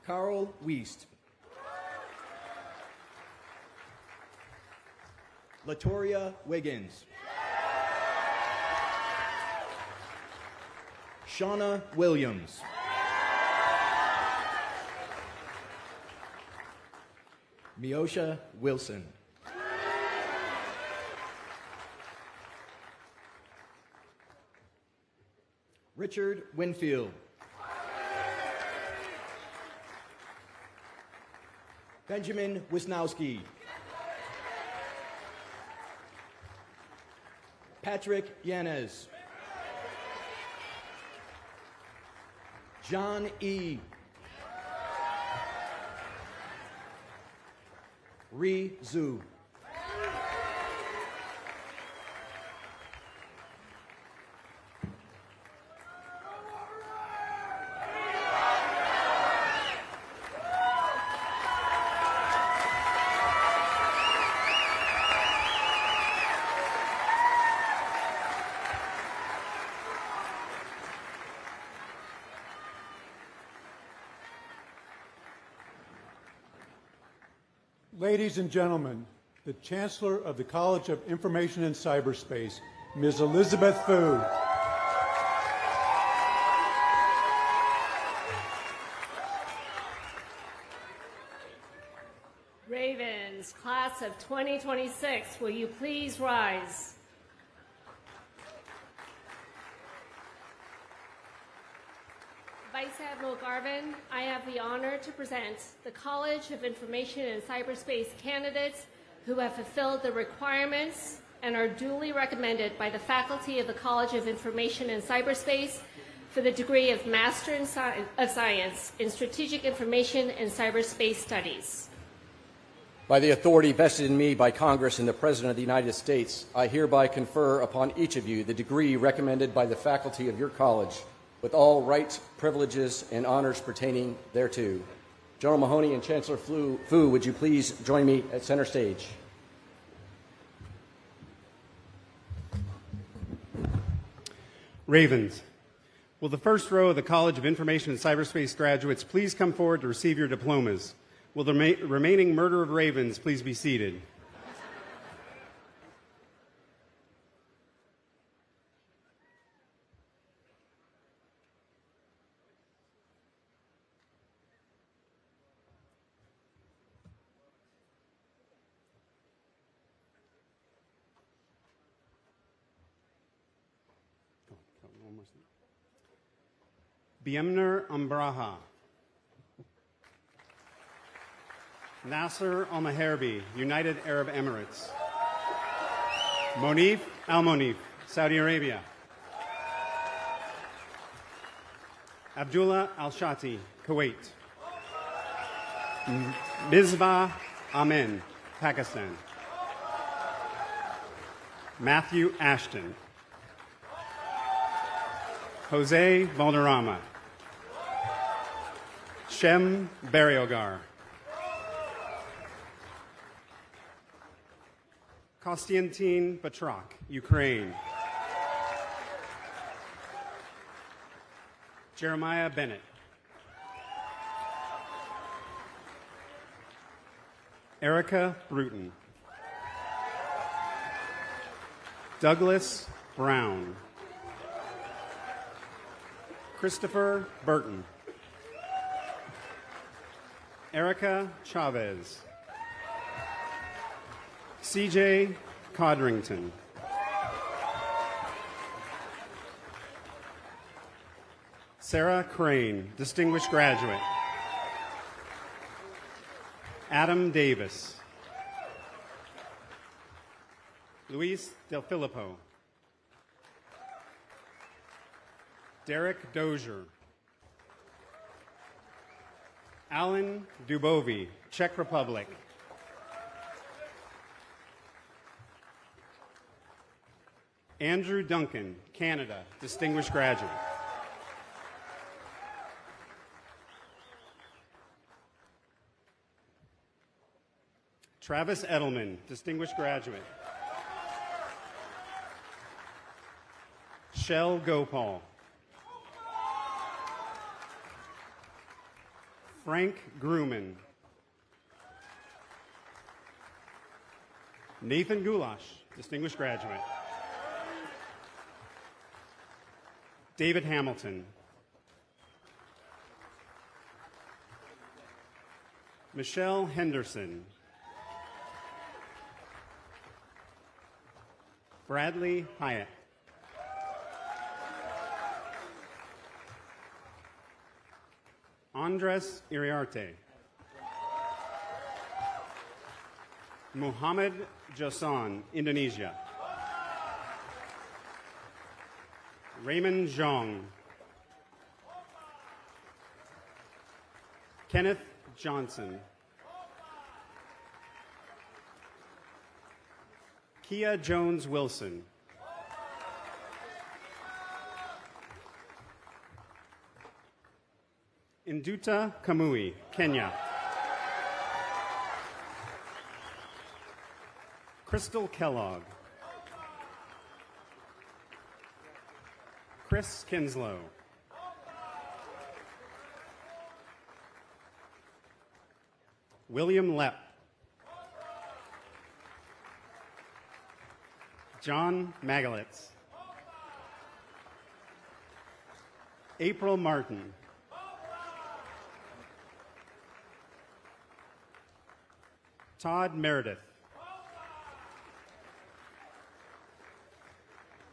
Carl Wiest. Latoria Wiggins. Shauna Williams. Miosha Wilson. Richard Winfield. Benjamin Wisnowski. Patrick Yanez. John E. Ri Zhu. Ladies and gentlemen, the Chancellor of the College of Information and Cyberspace, Ms. Elizabeth Fu. Ravens, class of 2026, will you please rise? Vice Admiral Garvin, I have the honor to present the College of Information and Cyberspace candidates who have fulfilled the requirements and are duly recommended by the faculty of the College of Information and Cyberspace for the degree of Master of Science in Strategic Information and Cyberspace Studies. By the authority vested in me by Congress and the President of the United States, I hereby confer upon each of you the degree recommended by the faculty of your college, with all rights, privileges, and honors pertaining thereto. General Mahoney and Chancellor Fu, would you please join me at center stage? Ravens, will the first row of the College of Information and Cyberspace graduates please come forward to receive your diplomas? Will the remaining murder of Ravens please be seated? Biemner Ambraha. Nasser Al-Maherbi, United Arab Emirates. Monif Al-Monif, Saudi Arabia. Abdullah Al-Shati, Kuwait. Misbah Amin, Pakistan. Matthew Ashton. Jose Valderrama. Shem Bariogar. Konstantin Batrak, Ukraine. Jeremiah Bennett. Erica Bruton. Douglas Brown. Christopher Burton. Erica Chavez. CJ Codrington. Sarah Crane, distinguished graduate. Adam Davis. Luis Del Filippo. Derek Dozier. Alan Dubovi, Czech Republic. Andrew Duncan, Canada, distinguished graduate. Travis Edelman, distinguished graduate. Shell Gopal. Frank Grumman. Nathan Goulash, distinguished graduate. David Hamilton. Michelle Henderson. Bradley Hyatt. Andres Iriarte. Muhammad Jason, Indonesia. Raymond Zhang. Kenneth Johnson. Kia Jones Wilson. Induta Kamui, Kenya. Crystal Kellogg. Chris Kinslow. William Lepp. John Magalitz. April Martin. Todd Meredith.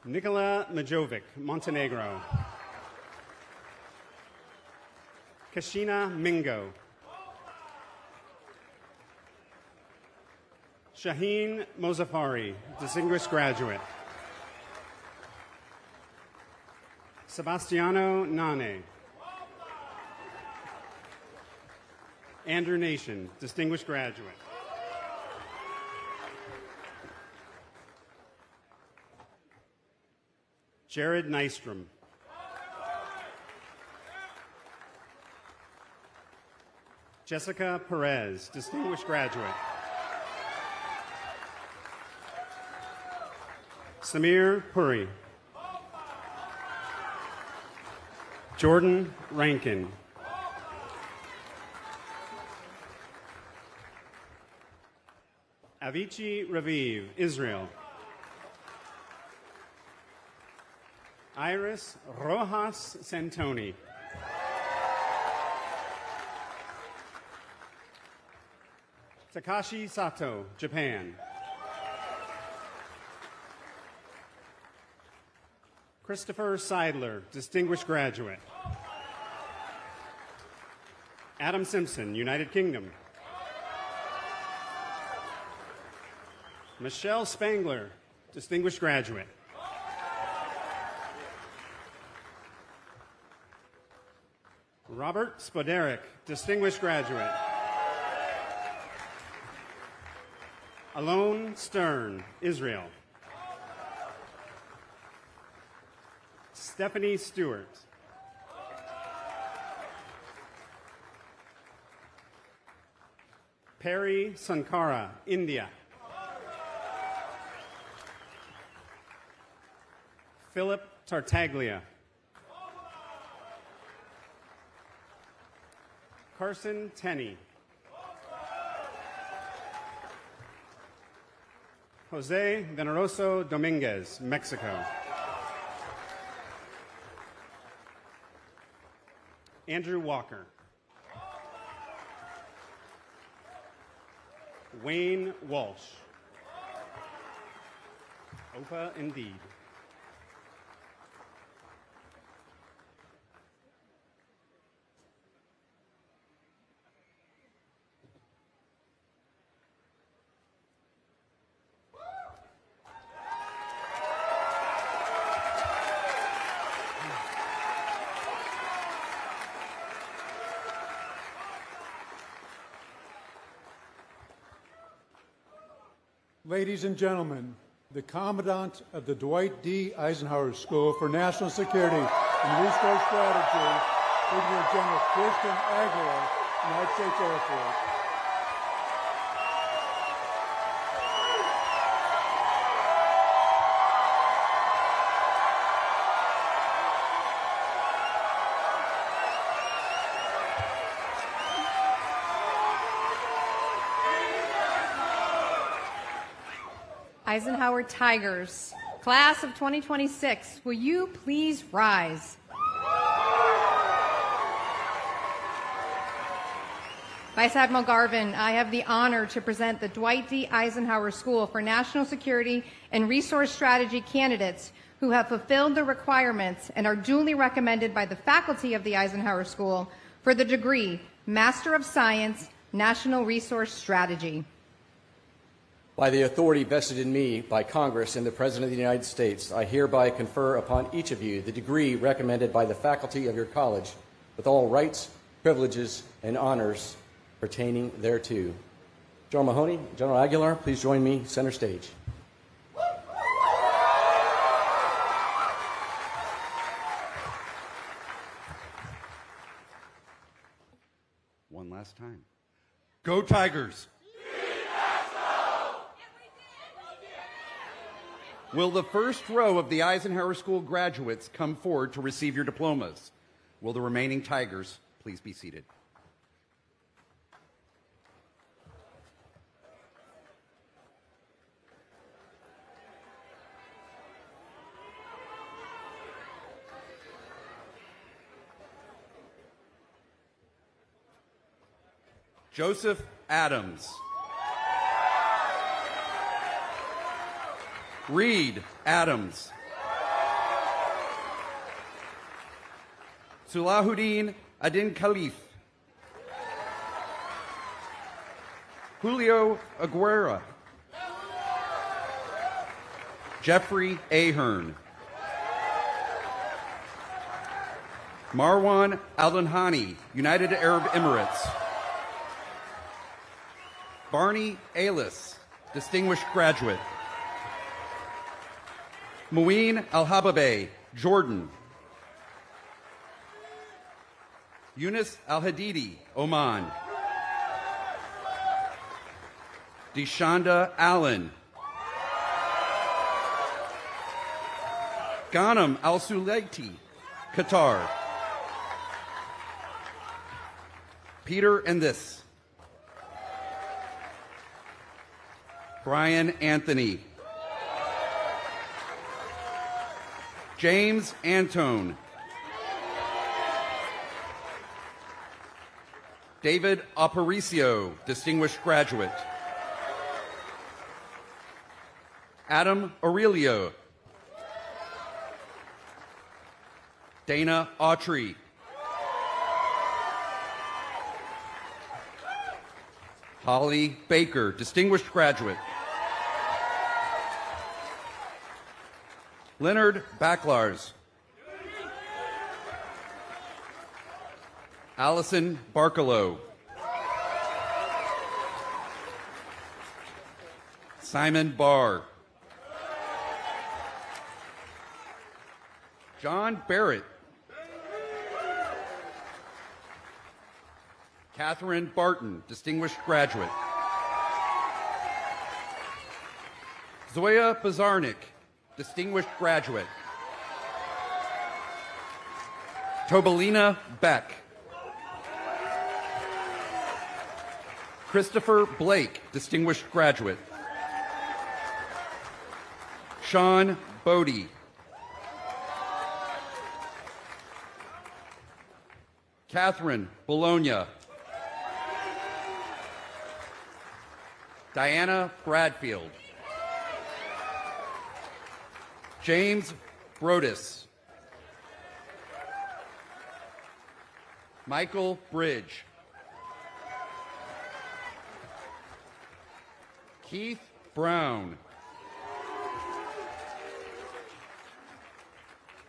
Nikola Majovic, Montenegro. Kashina Mingo. Shaheen Mozafari, distinguished graduate. Sebastiano Nane. Andrew Nation, distinguished graduate. Jared Nystrom. Jessica Perez, distinguished graduate. Samir Puri. Jordan Rankin. Avicii Raviv, Israel. Iris Rojas Santoni. Takashi Sato, Japan. Christopher Seidler, distinguished graduate. Adam Simpson, United Kingdom. Michelle Spangler, distinguished graduate. Robert Spoderick, distinguished graduate. Alon Stern, Israel. Stephanie Stewart. Perry Sankara, India. Philip Tartaglia. Carson Tenney. Jose Veneroso Dominguez, Mexico. Andrew Walker. Wayne Walsh. Opa indeed. Ladies and gentlemen, the Commandant of the Dwight D. Eisenhower School for National Security and Resource Strategy, Brigadier General Christian Aguilar, United States Air Force. Eisenhower Tigers, class of 2026, will you please rise? Vice Admiral Garvin, I have the honor to present the Dwight D. Eisenhower School for National Security and Resource Strategy candidates who have fulfilled the requirements and are duly recommended by the faculty of the Eisenhower School for the degree Master of Science, National Resource Strategy. By the authority vested in me by Congress and the President of the United States, I hereby confer upon each of you the degree recommended by the faculty of your college with all rights, privileges, and honors pertaining thereto. General Mahoney, General Aguilar, please join me center stage. One last time. Go Tigers! Will the first row of the Eisenhower School graduates come forward to receive your diplomas? Will the remaining Tigers please be seated? Joseph Adams. Reed Adams. Sulahuddin Adin Khalif. Julio Aguera. Jeffrey Ahern. Marwan Al-Danhani, United Arab Emirates. Barney Alis, distinguished graduate. Muin Al-Hababeh, Jordan. Yunus Al-Hadidi, Oman. Deshonda Allen. Ghanem Al-Sulaiti, Qatar. Peter and this. Brian Anthony. James Antone. David Aparicio, distinguished graduate. Adam Aurelio. Dana Autry. Holly Baker, distinguished graduate. Leonard Backlars. Allison Barkalow. Simon Barr. John Barrett. Catherine Barton, distinguished graduate. Zoya Bazarnik, distinguished graduate. Tobalina Beck. Christopher Blake, distinguished graduate. Sean Bodie. Catherine Bologna. Diana Bradfield. James Brodus. Michael Bridge. Keith Brown.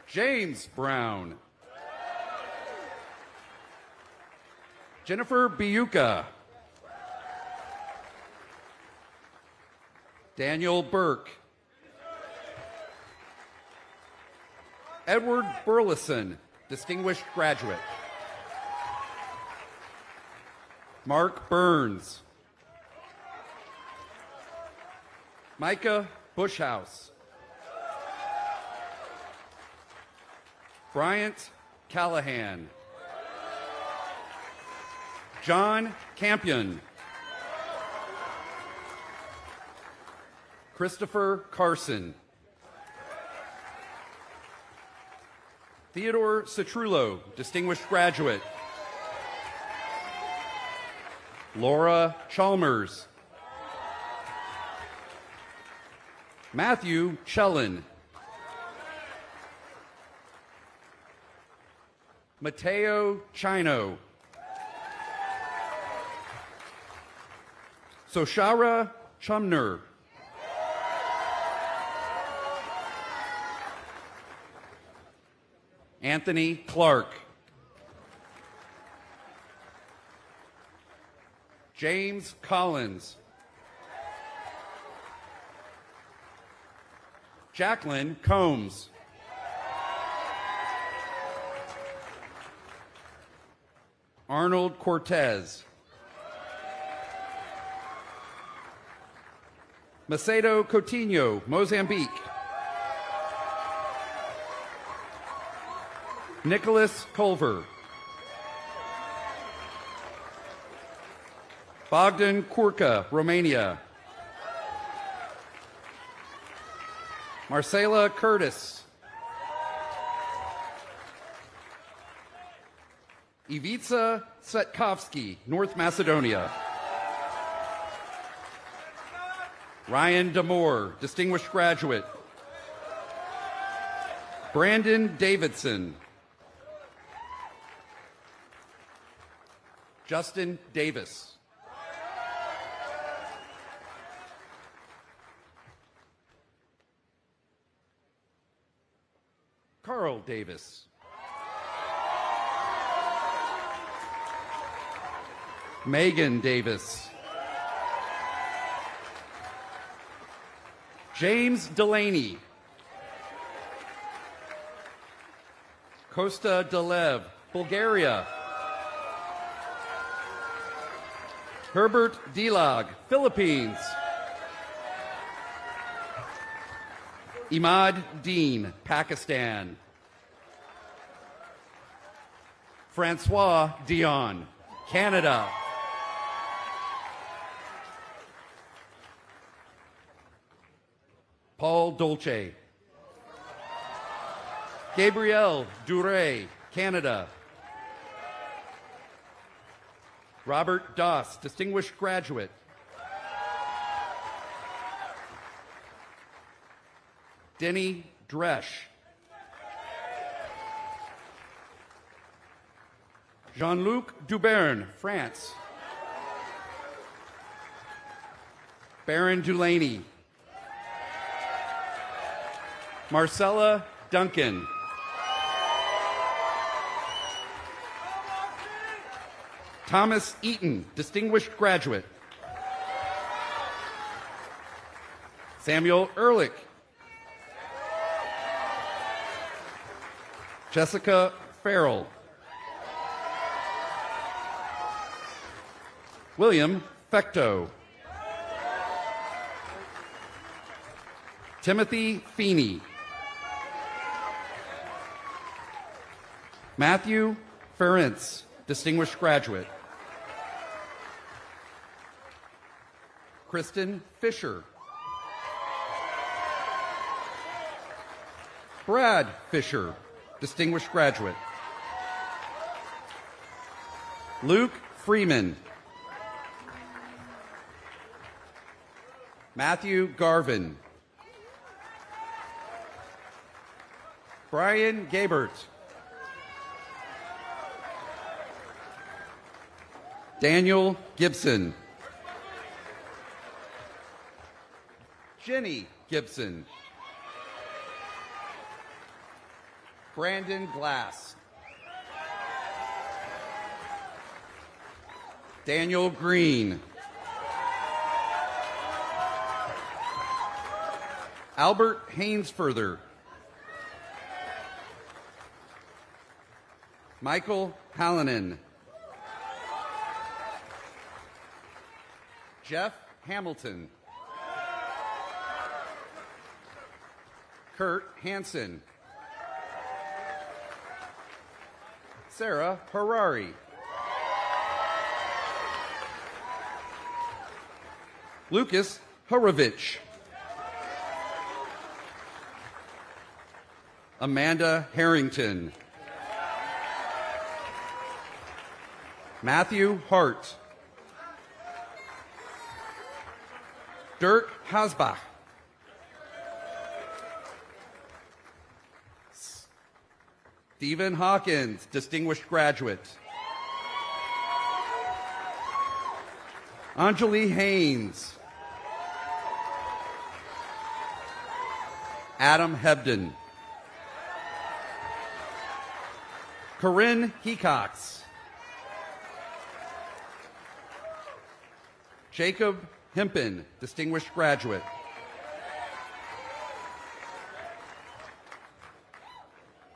James Brown. Jennifer Biuka. Daniel Burke. Edward Burleson, distinguished graduate. Mark Burns. Micah Bushhouse. Bryant Callahan. John Campion. Christopher Carson. Theodore Citrullo, distinguished graduate. Laura Chalmers. Matthew Chellin. Mateo Chino. Soshara Chumner. Anthony Clark. James Collins. Jacqueline Combs. Arnold Cortez. Macedo Coutinho, Mozambique. Nicholas Culver. Bogdan Kurka, Romania. Marcela Curtis. Ivica Setkovsky, North Macedonia. Ryan Damore, distinguished graduate. Brandon Davidson. Justin Davis. Carl Davis. Megan Davis. James Delaney. Kosta Delev, Bulgaria. Herbert Dilag, Philippines. Imad Dean, Pakistan. Francois Dion, Canada. Paul Dolce. Gabrielle Duray, Canada. Robert Doss, distinguished graduate. Denny Dresch. Jean-Luc Duberne, France. Baron Dulaney. Marcella Duncan. Thomas Eaton, distinguished graduate. Samuel Ehrlich. Jessica Farrell. William Fecto. Timothy Feeney. Matthew Ferentz, distinguished graduate. Kristen Fisher. Brad Fisher, distinguished graduate. Luke Freeman. Matthew Garvin. Brian Gabert. Daniel Gibson. Jenny Gibson. Brandon Glass. Daniel Green. Albert Hainsfurther. Michael Hallinan. Jeff Hamilton. Kurt Hansen. Sarah Harari. Lucas Horovich. Amanda Harrington. Matthew Hart. Dirk Hasbach. Stephen Hawkins, distinguished graduate. Anjali Haynes. Adam Hebden. Corinne Hecox. Jacob Hempen, distinguished graduate.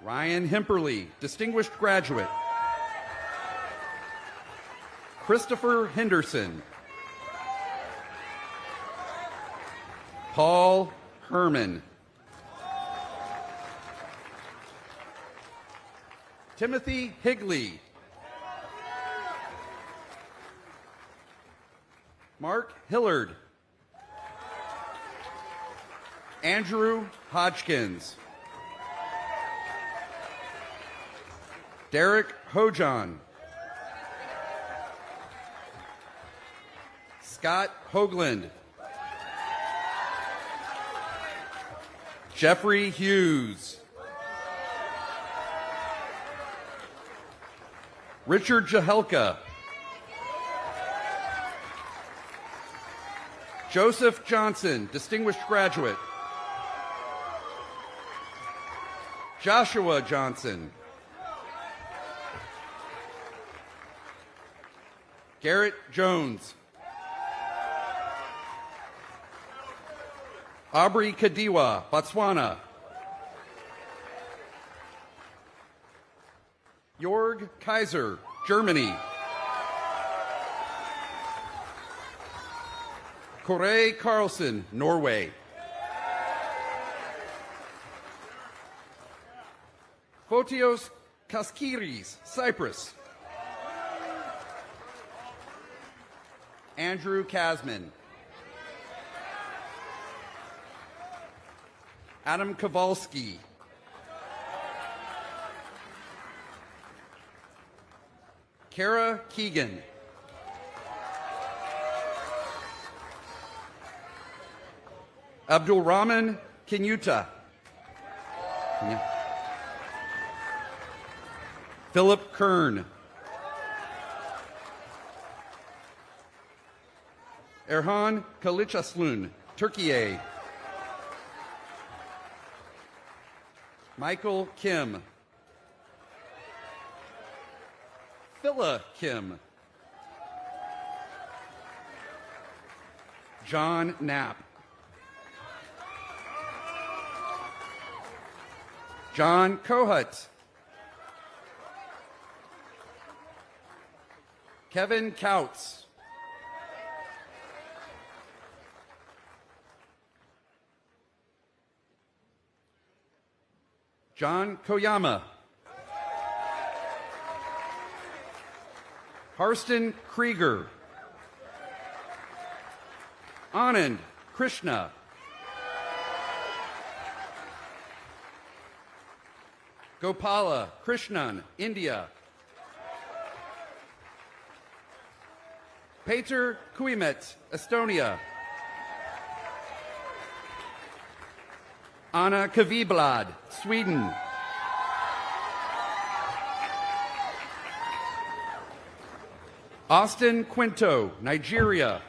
Ryan Hemperly, distinguished graduate. Christopher Henderson. Paul Herman. Timothy Higley. Mark Hillard. Andrew Hodgkins. Derek Hojon. Scott Hoagland. Jeffrey Hughes. Richard Jahelka. Joseph Johnson, distinguished graduate. Joshua Johnson. Garrett Jones. Aubrey Kadiwa, Botswana. Jorg Kaiser, Germany. Kåre Carlsen, Norway. Fotios Kaskiris, Cyprus. Andrew Kasman. Adam Kowalski. Kara Keegan. Abdul Rahman Kinyuta. Philip Kern. Erhan Kaliçaslun, Turkey. Michael Kim. Phila Kim. John Knapp. John Kohut. Kevin Kautz. John Koyama. Harston Krieger. Anand Krishna. Gopala Krishnan, India. Peter Kuimet, Estonia. Anna Kaviblad, Sweden. Austin Quinto, Nigeria.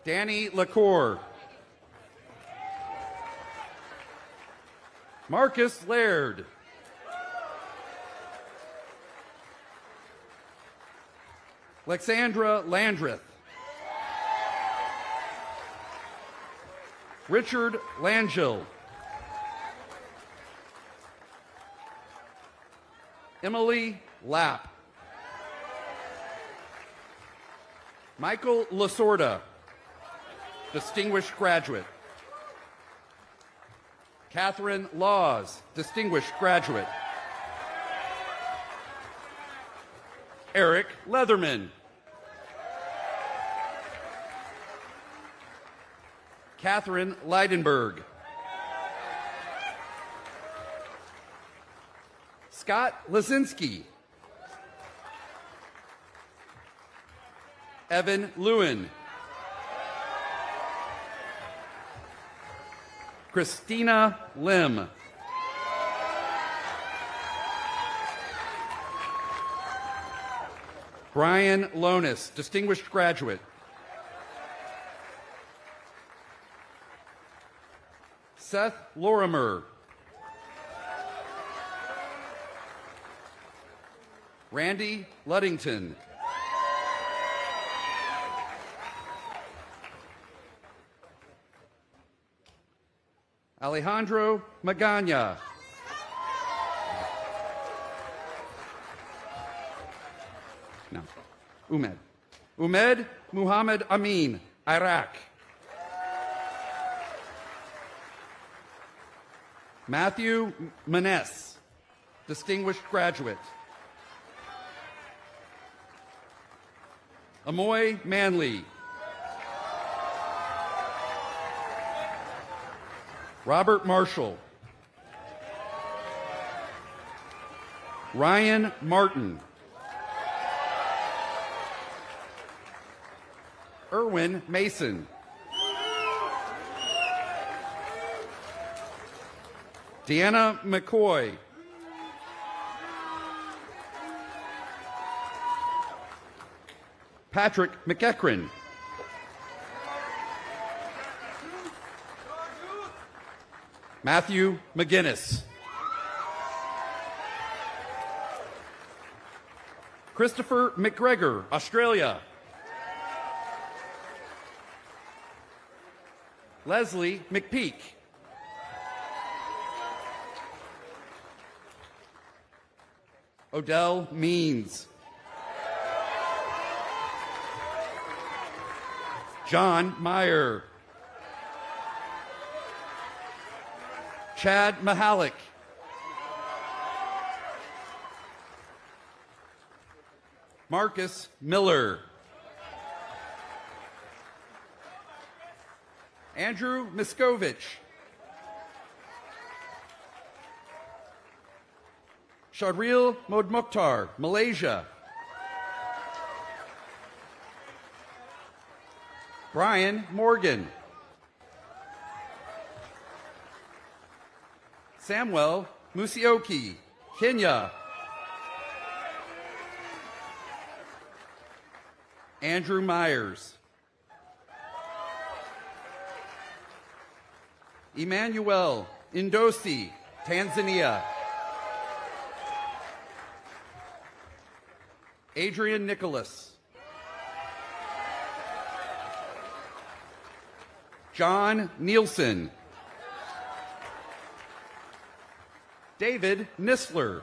Danny Lacour. Marcus Laird. Alexandra Landreth. Richard Langell. Emily Lapp. Michael Lasorda, distinguished graduate. Catherine Laws, distinguished graduate. Eric Leatherman. Catherine Leidenberg. Scott Lazinski. Evan Lewin. Christina Lim. Brian Lonis, distinguished graduate. Seth Lorimer. Randy Luddington. Alejandro Magana. No. Umed Muhammad Amin, Iraq. Matthew Maness, distinguished graduate. Amoy Manley. Robert Marshall. Ryan Martin. Erwin Mason. Deanna McCoy. Patrick McEachran. Matthew McGinnis. Christopher McGregor, Australia. Leslie McPeak. Odell Means. John Meyer. Chad Mahalik. Marcus Miller. Andrew Miskovich. Shadril Modmokhtar, Malaysia. Brian Morgan. Samuel Musioki, Kenya. Andrew Myers. Emmanuel Indosi, Tanzania. Adrian Nicholas. John Nielsen. David Nisler.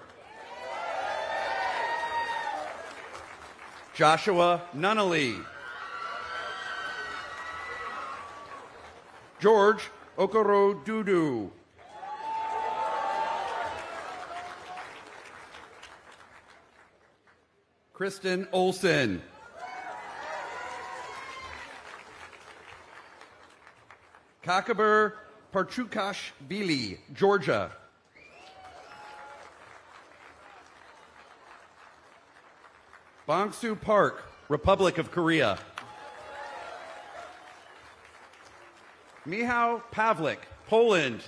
Joshua Nunnally. George Okorodudu. Kristen Olson. Kakaber Parchukashvili, Georgia. Bangsu Park, Republic of Korea. Michał Pawlik, Poland.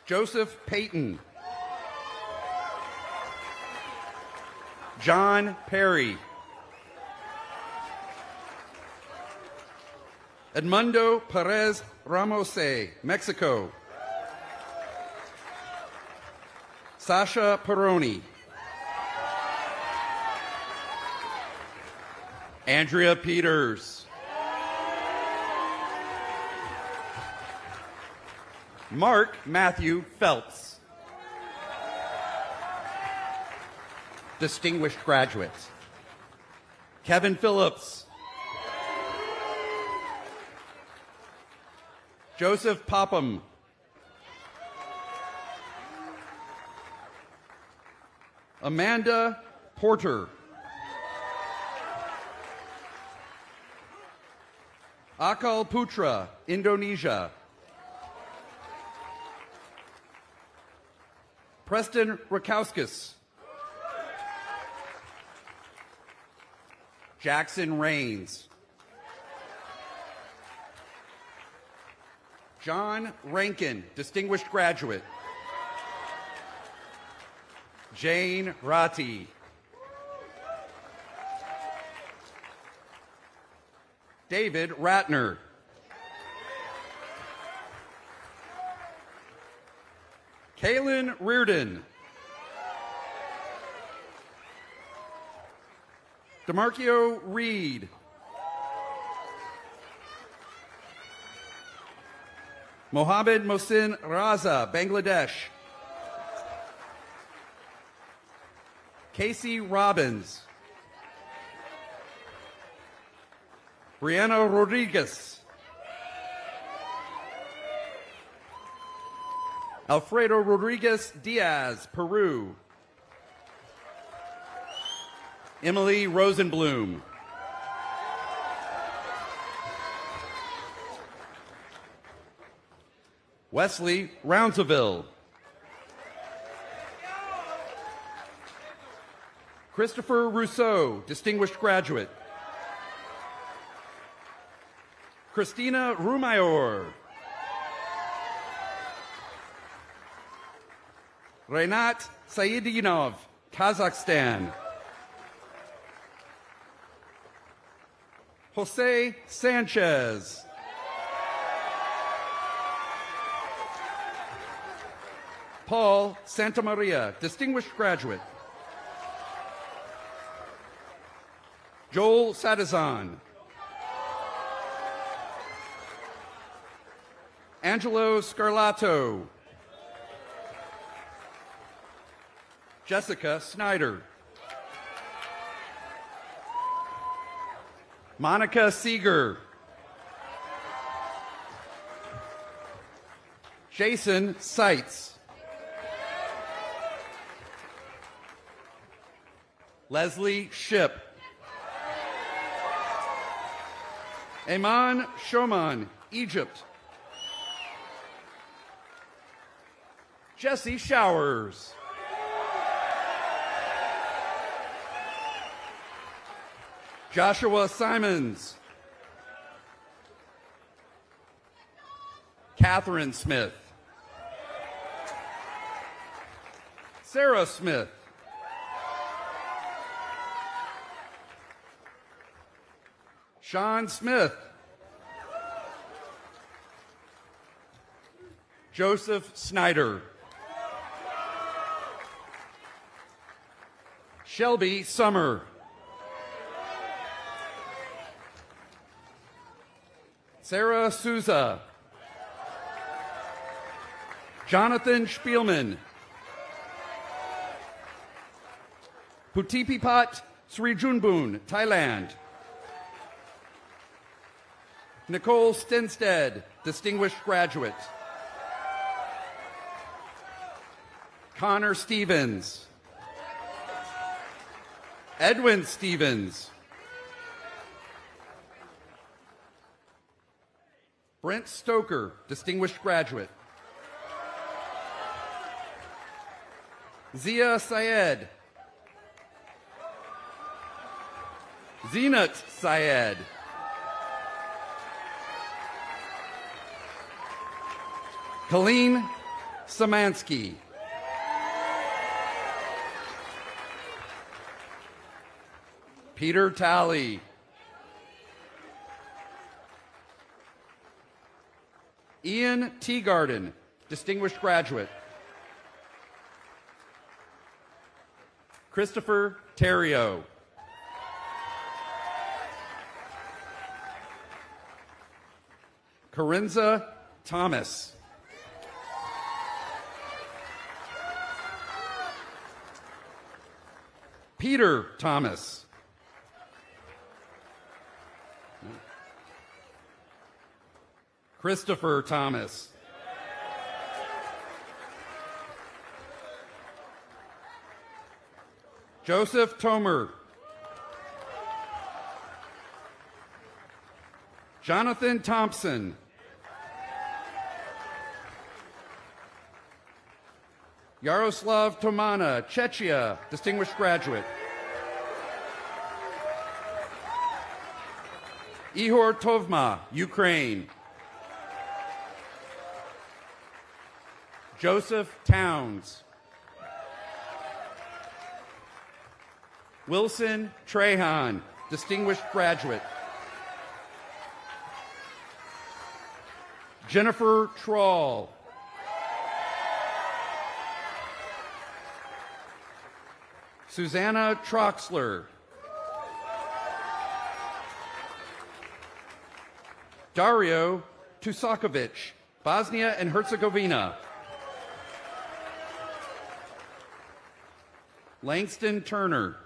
Joseph Payton. John Perry. Edmundo Perez Ramose, Mexico. Sasha Peroni. Andrea Peters. Mark Matthew Phelps. Distinguished graduates. Kevin Phillips. Joseph Popham. Amanda Porter. Akal Putra, Indonesia. Preston Rakowskis. Jackson Rains. John Rankin, distinguished graduate. Jane Ratti. David Ratner. Kaylin Reardon. DeMarcio Reed. Mohammed Mohsin Raza, Bangladesh. Casey Robbins. Brianna Rodriguez. Alfredo Rodriguez Diaz, Peru. Emily Rosenblum. Wesley Rounsaville. Christopher Rousseau, distinguished graduate. Christina Rumayor. Renat Saidinov, Kazakhstan. Jose Sanchez. Paul Santamaria, distinguished graduate. Joel Sadazan. Angelo Scarlato. Jessica Snyder. Monica Seeger. Jason Seitz. Leslie Ship. Eman Shoman, Egypt. Jesse Showers. Joshua Simons. Catherine Smith. Sarah Smith. Sean Smith. Joseph Snyder. Shelby Summer. Sarah Souza. Jonathan Spielman. Putipipat Srijunbun, Thailand. Nicole Stenstead, distinguished graduate. Connor Stevens. Edwin Stevens. Brent Stoker, distinguished graduate. Zia Syed. Zinat Syed. Colleen Samansky. Peter Talley. Ian Teagarden, distinguished graduate. Christopher Terrio. Corinza Thomas. Peter Thomas. Christopher Thomas. Joseph Tomer. Jonathan Thompson. Yaroslav Tomana, Chechnya, distinguished graduate. Ihor Tovma, Ukraine. Joseph Towns. Wilson Trehan, distinguished graduate. Jennifer Troll. Susanna Troxler. Dario Tusakovic, Bosnia and Herzegovina. Langston Turner.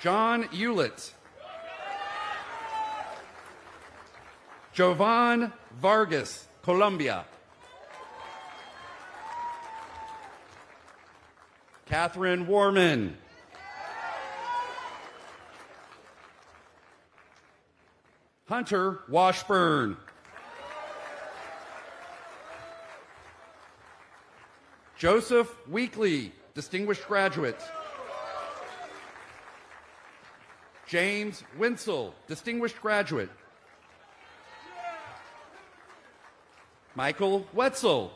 John Hewlett. Jovan Vargas, Colombia. Catherine Warman. Hunter Washburn. Joseph Weekly, distinguished graduate. James Winsell, distinguished graduate. Michael Wetzel.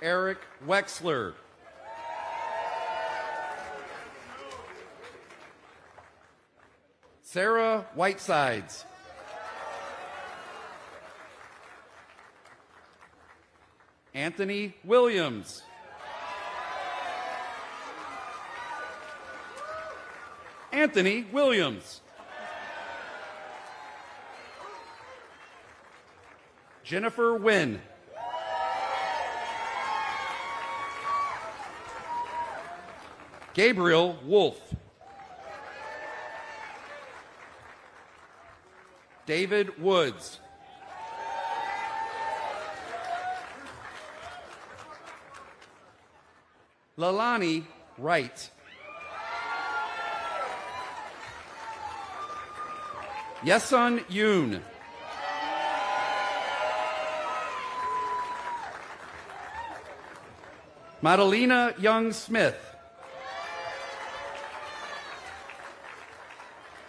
Eric Wexler. Sarah Whitesides. Anthony Williams. Anthony Williams. Jennifer Wynn. Gabriel Wolf. David Woods. Lalani Wright. Yesun Yoon. Madalena Young Smith.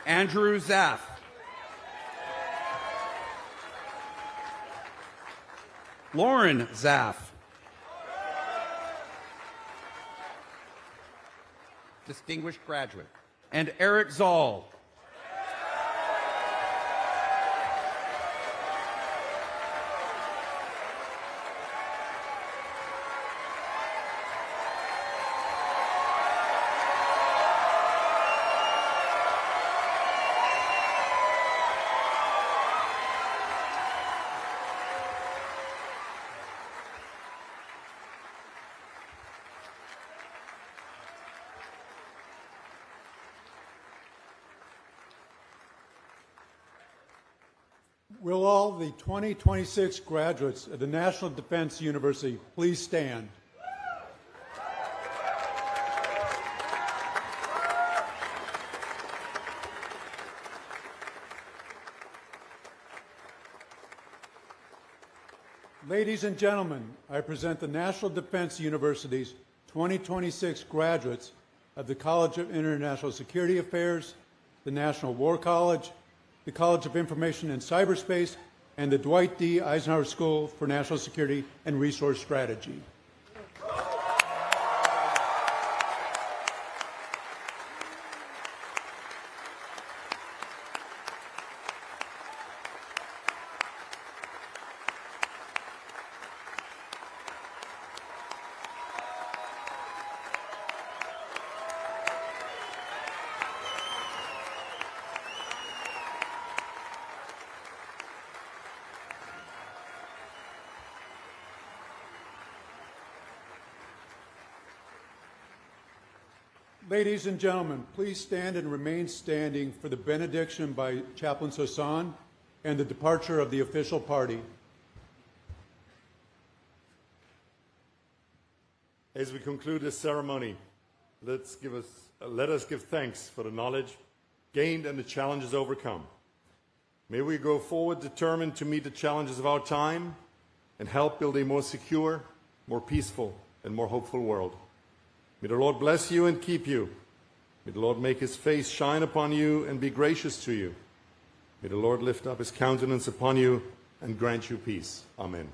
Andrew Zaff. Lauren Zaff. Distinguished graduate. And Eric Zoll. Will all the 2026 graduates of the National Defense University please stand? Ladies and gentlemen, I present the National Defense University's 2026 graduates of the College of International Security Affairs, the National War College, the College of Information and Cyberspace, and the Dwight D. Eisenhower School for National Security and Resource Strategy. Ladies and gentlemen, please stand and remain standing for the benediction by Chaplain Sosan and the departure of the official party. As we conclude this ceremony, let us give thanks for the knowledge gained and the challenges overcome. May we go forward determined to meet the challenges of our time and help build a more secure, more peaceful, and more hopeful world. May the Lord bless you and keep you. May the Lord make his face shine upon you and be gracious to you. May the Lord lift up his countenance upon you and grant you peace. Amen.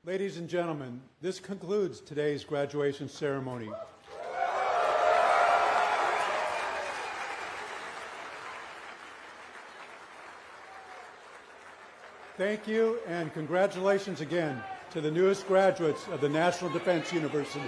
Ladies and gentlemen, this concludes today's graduation ceremony. Thank you and congratulations again. to the newest graduates of the National Defense University.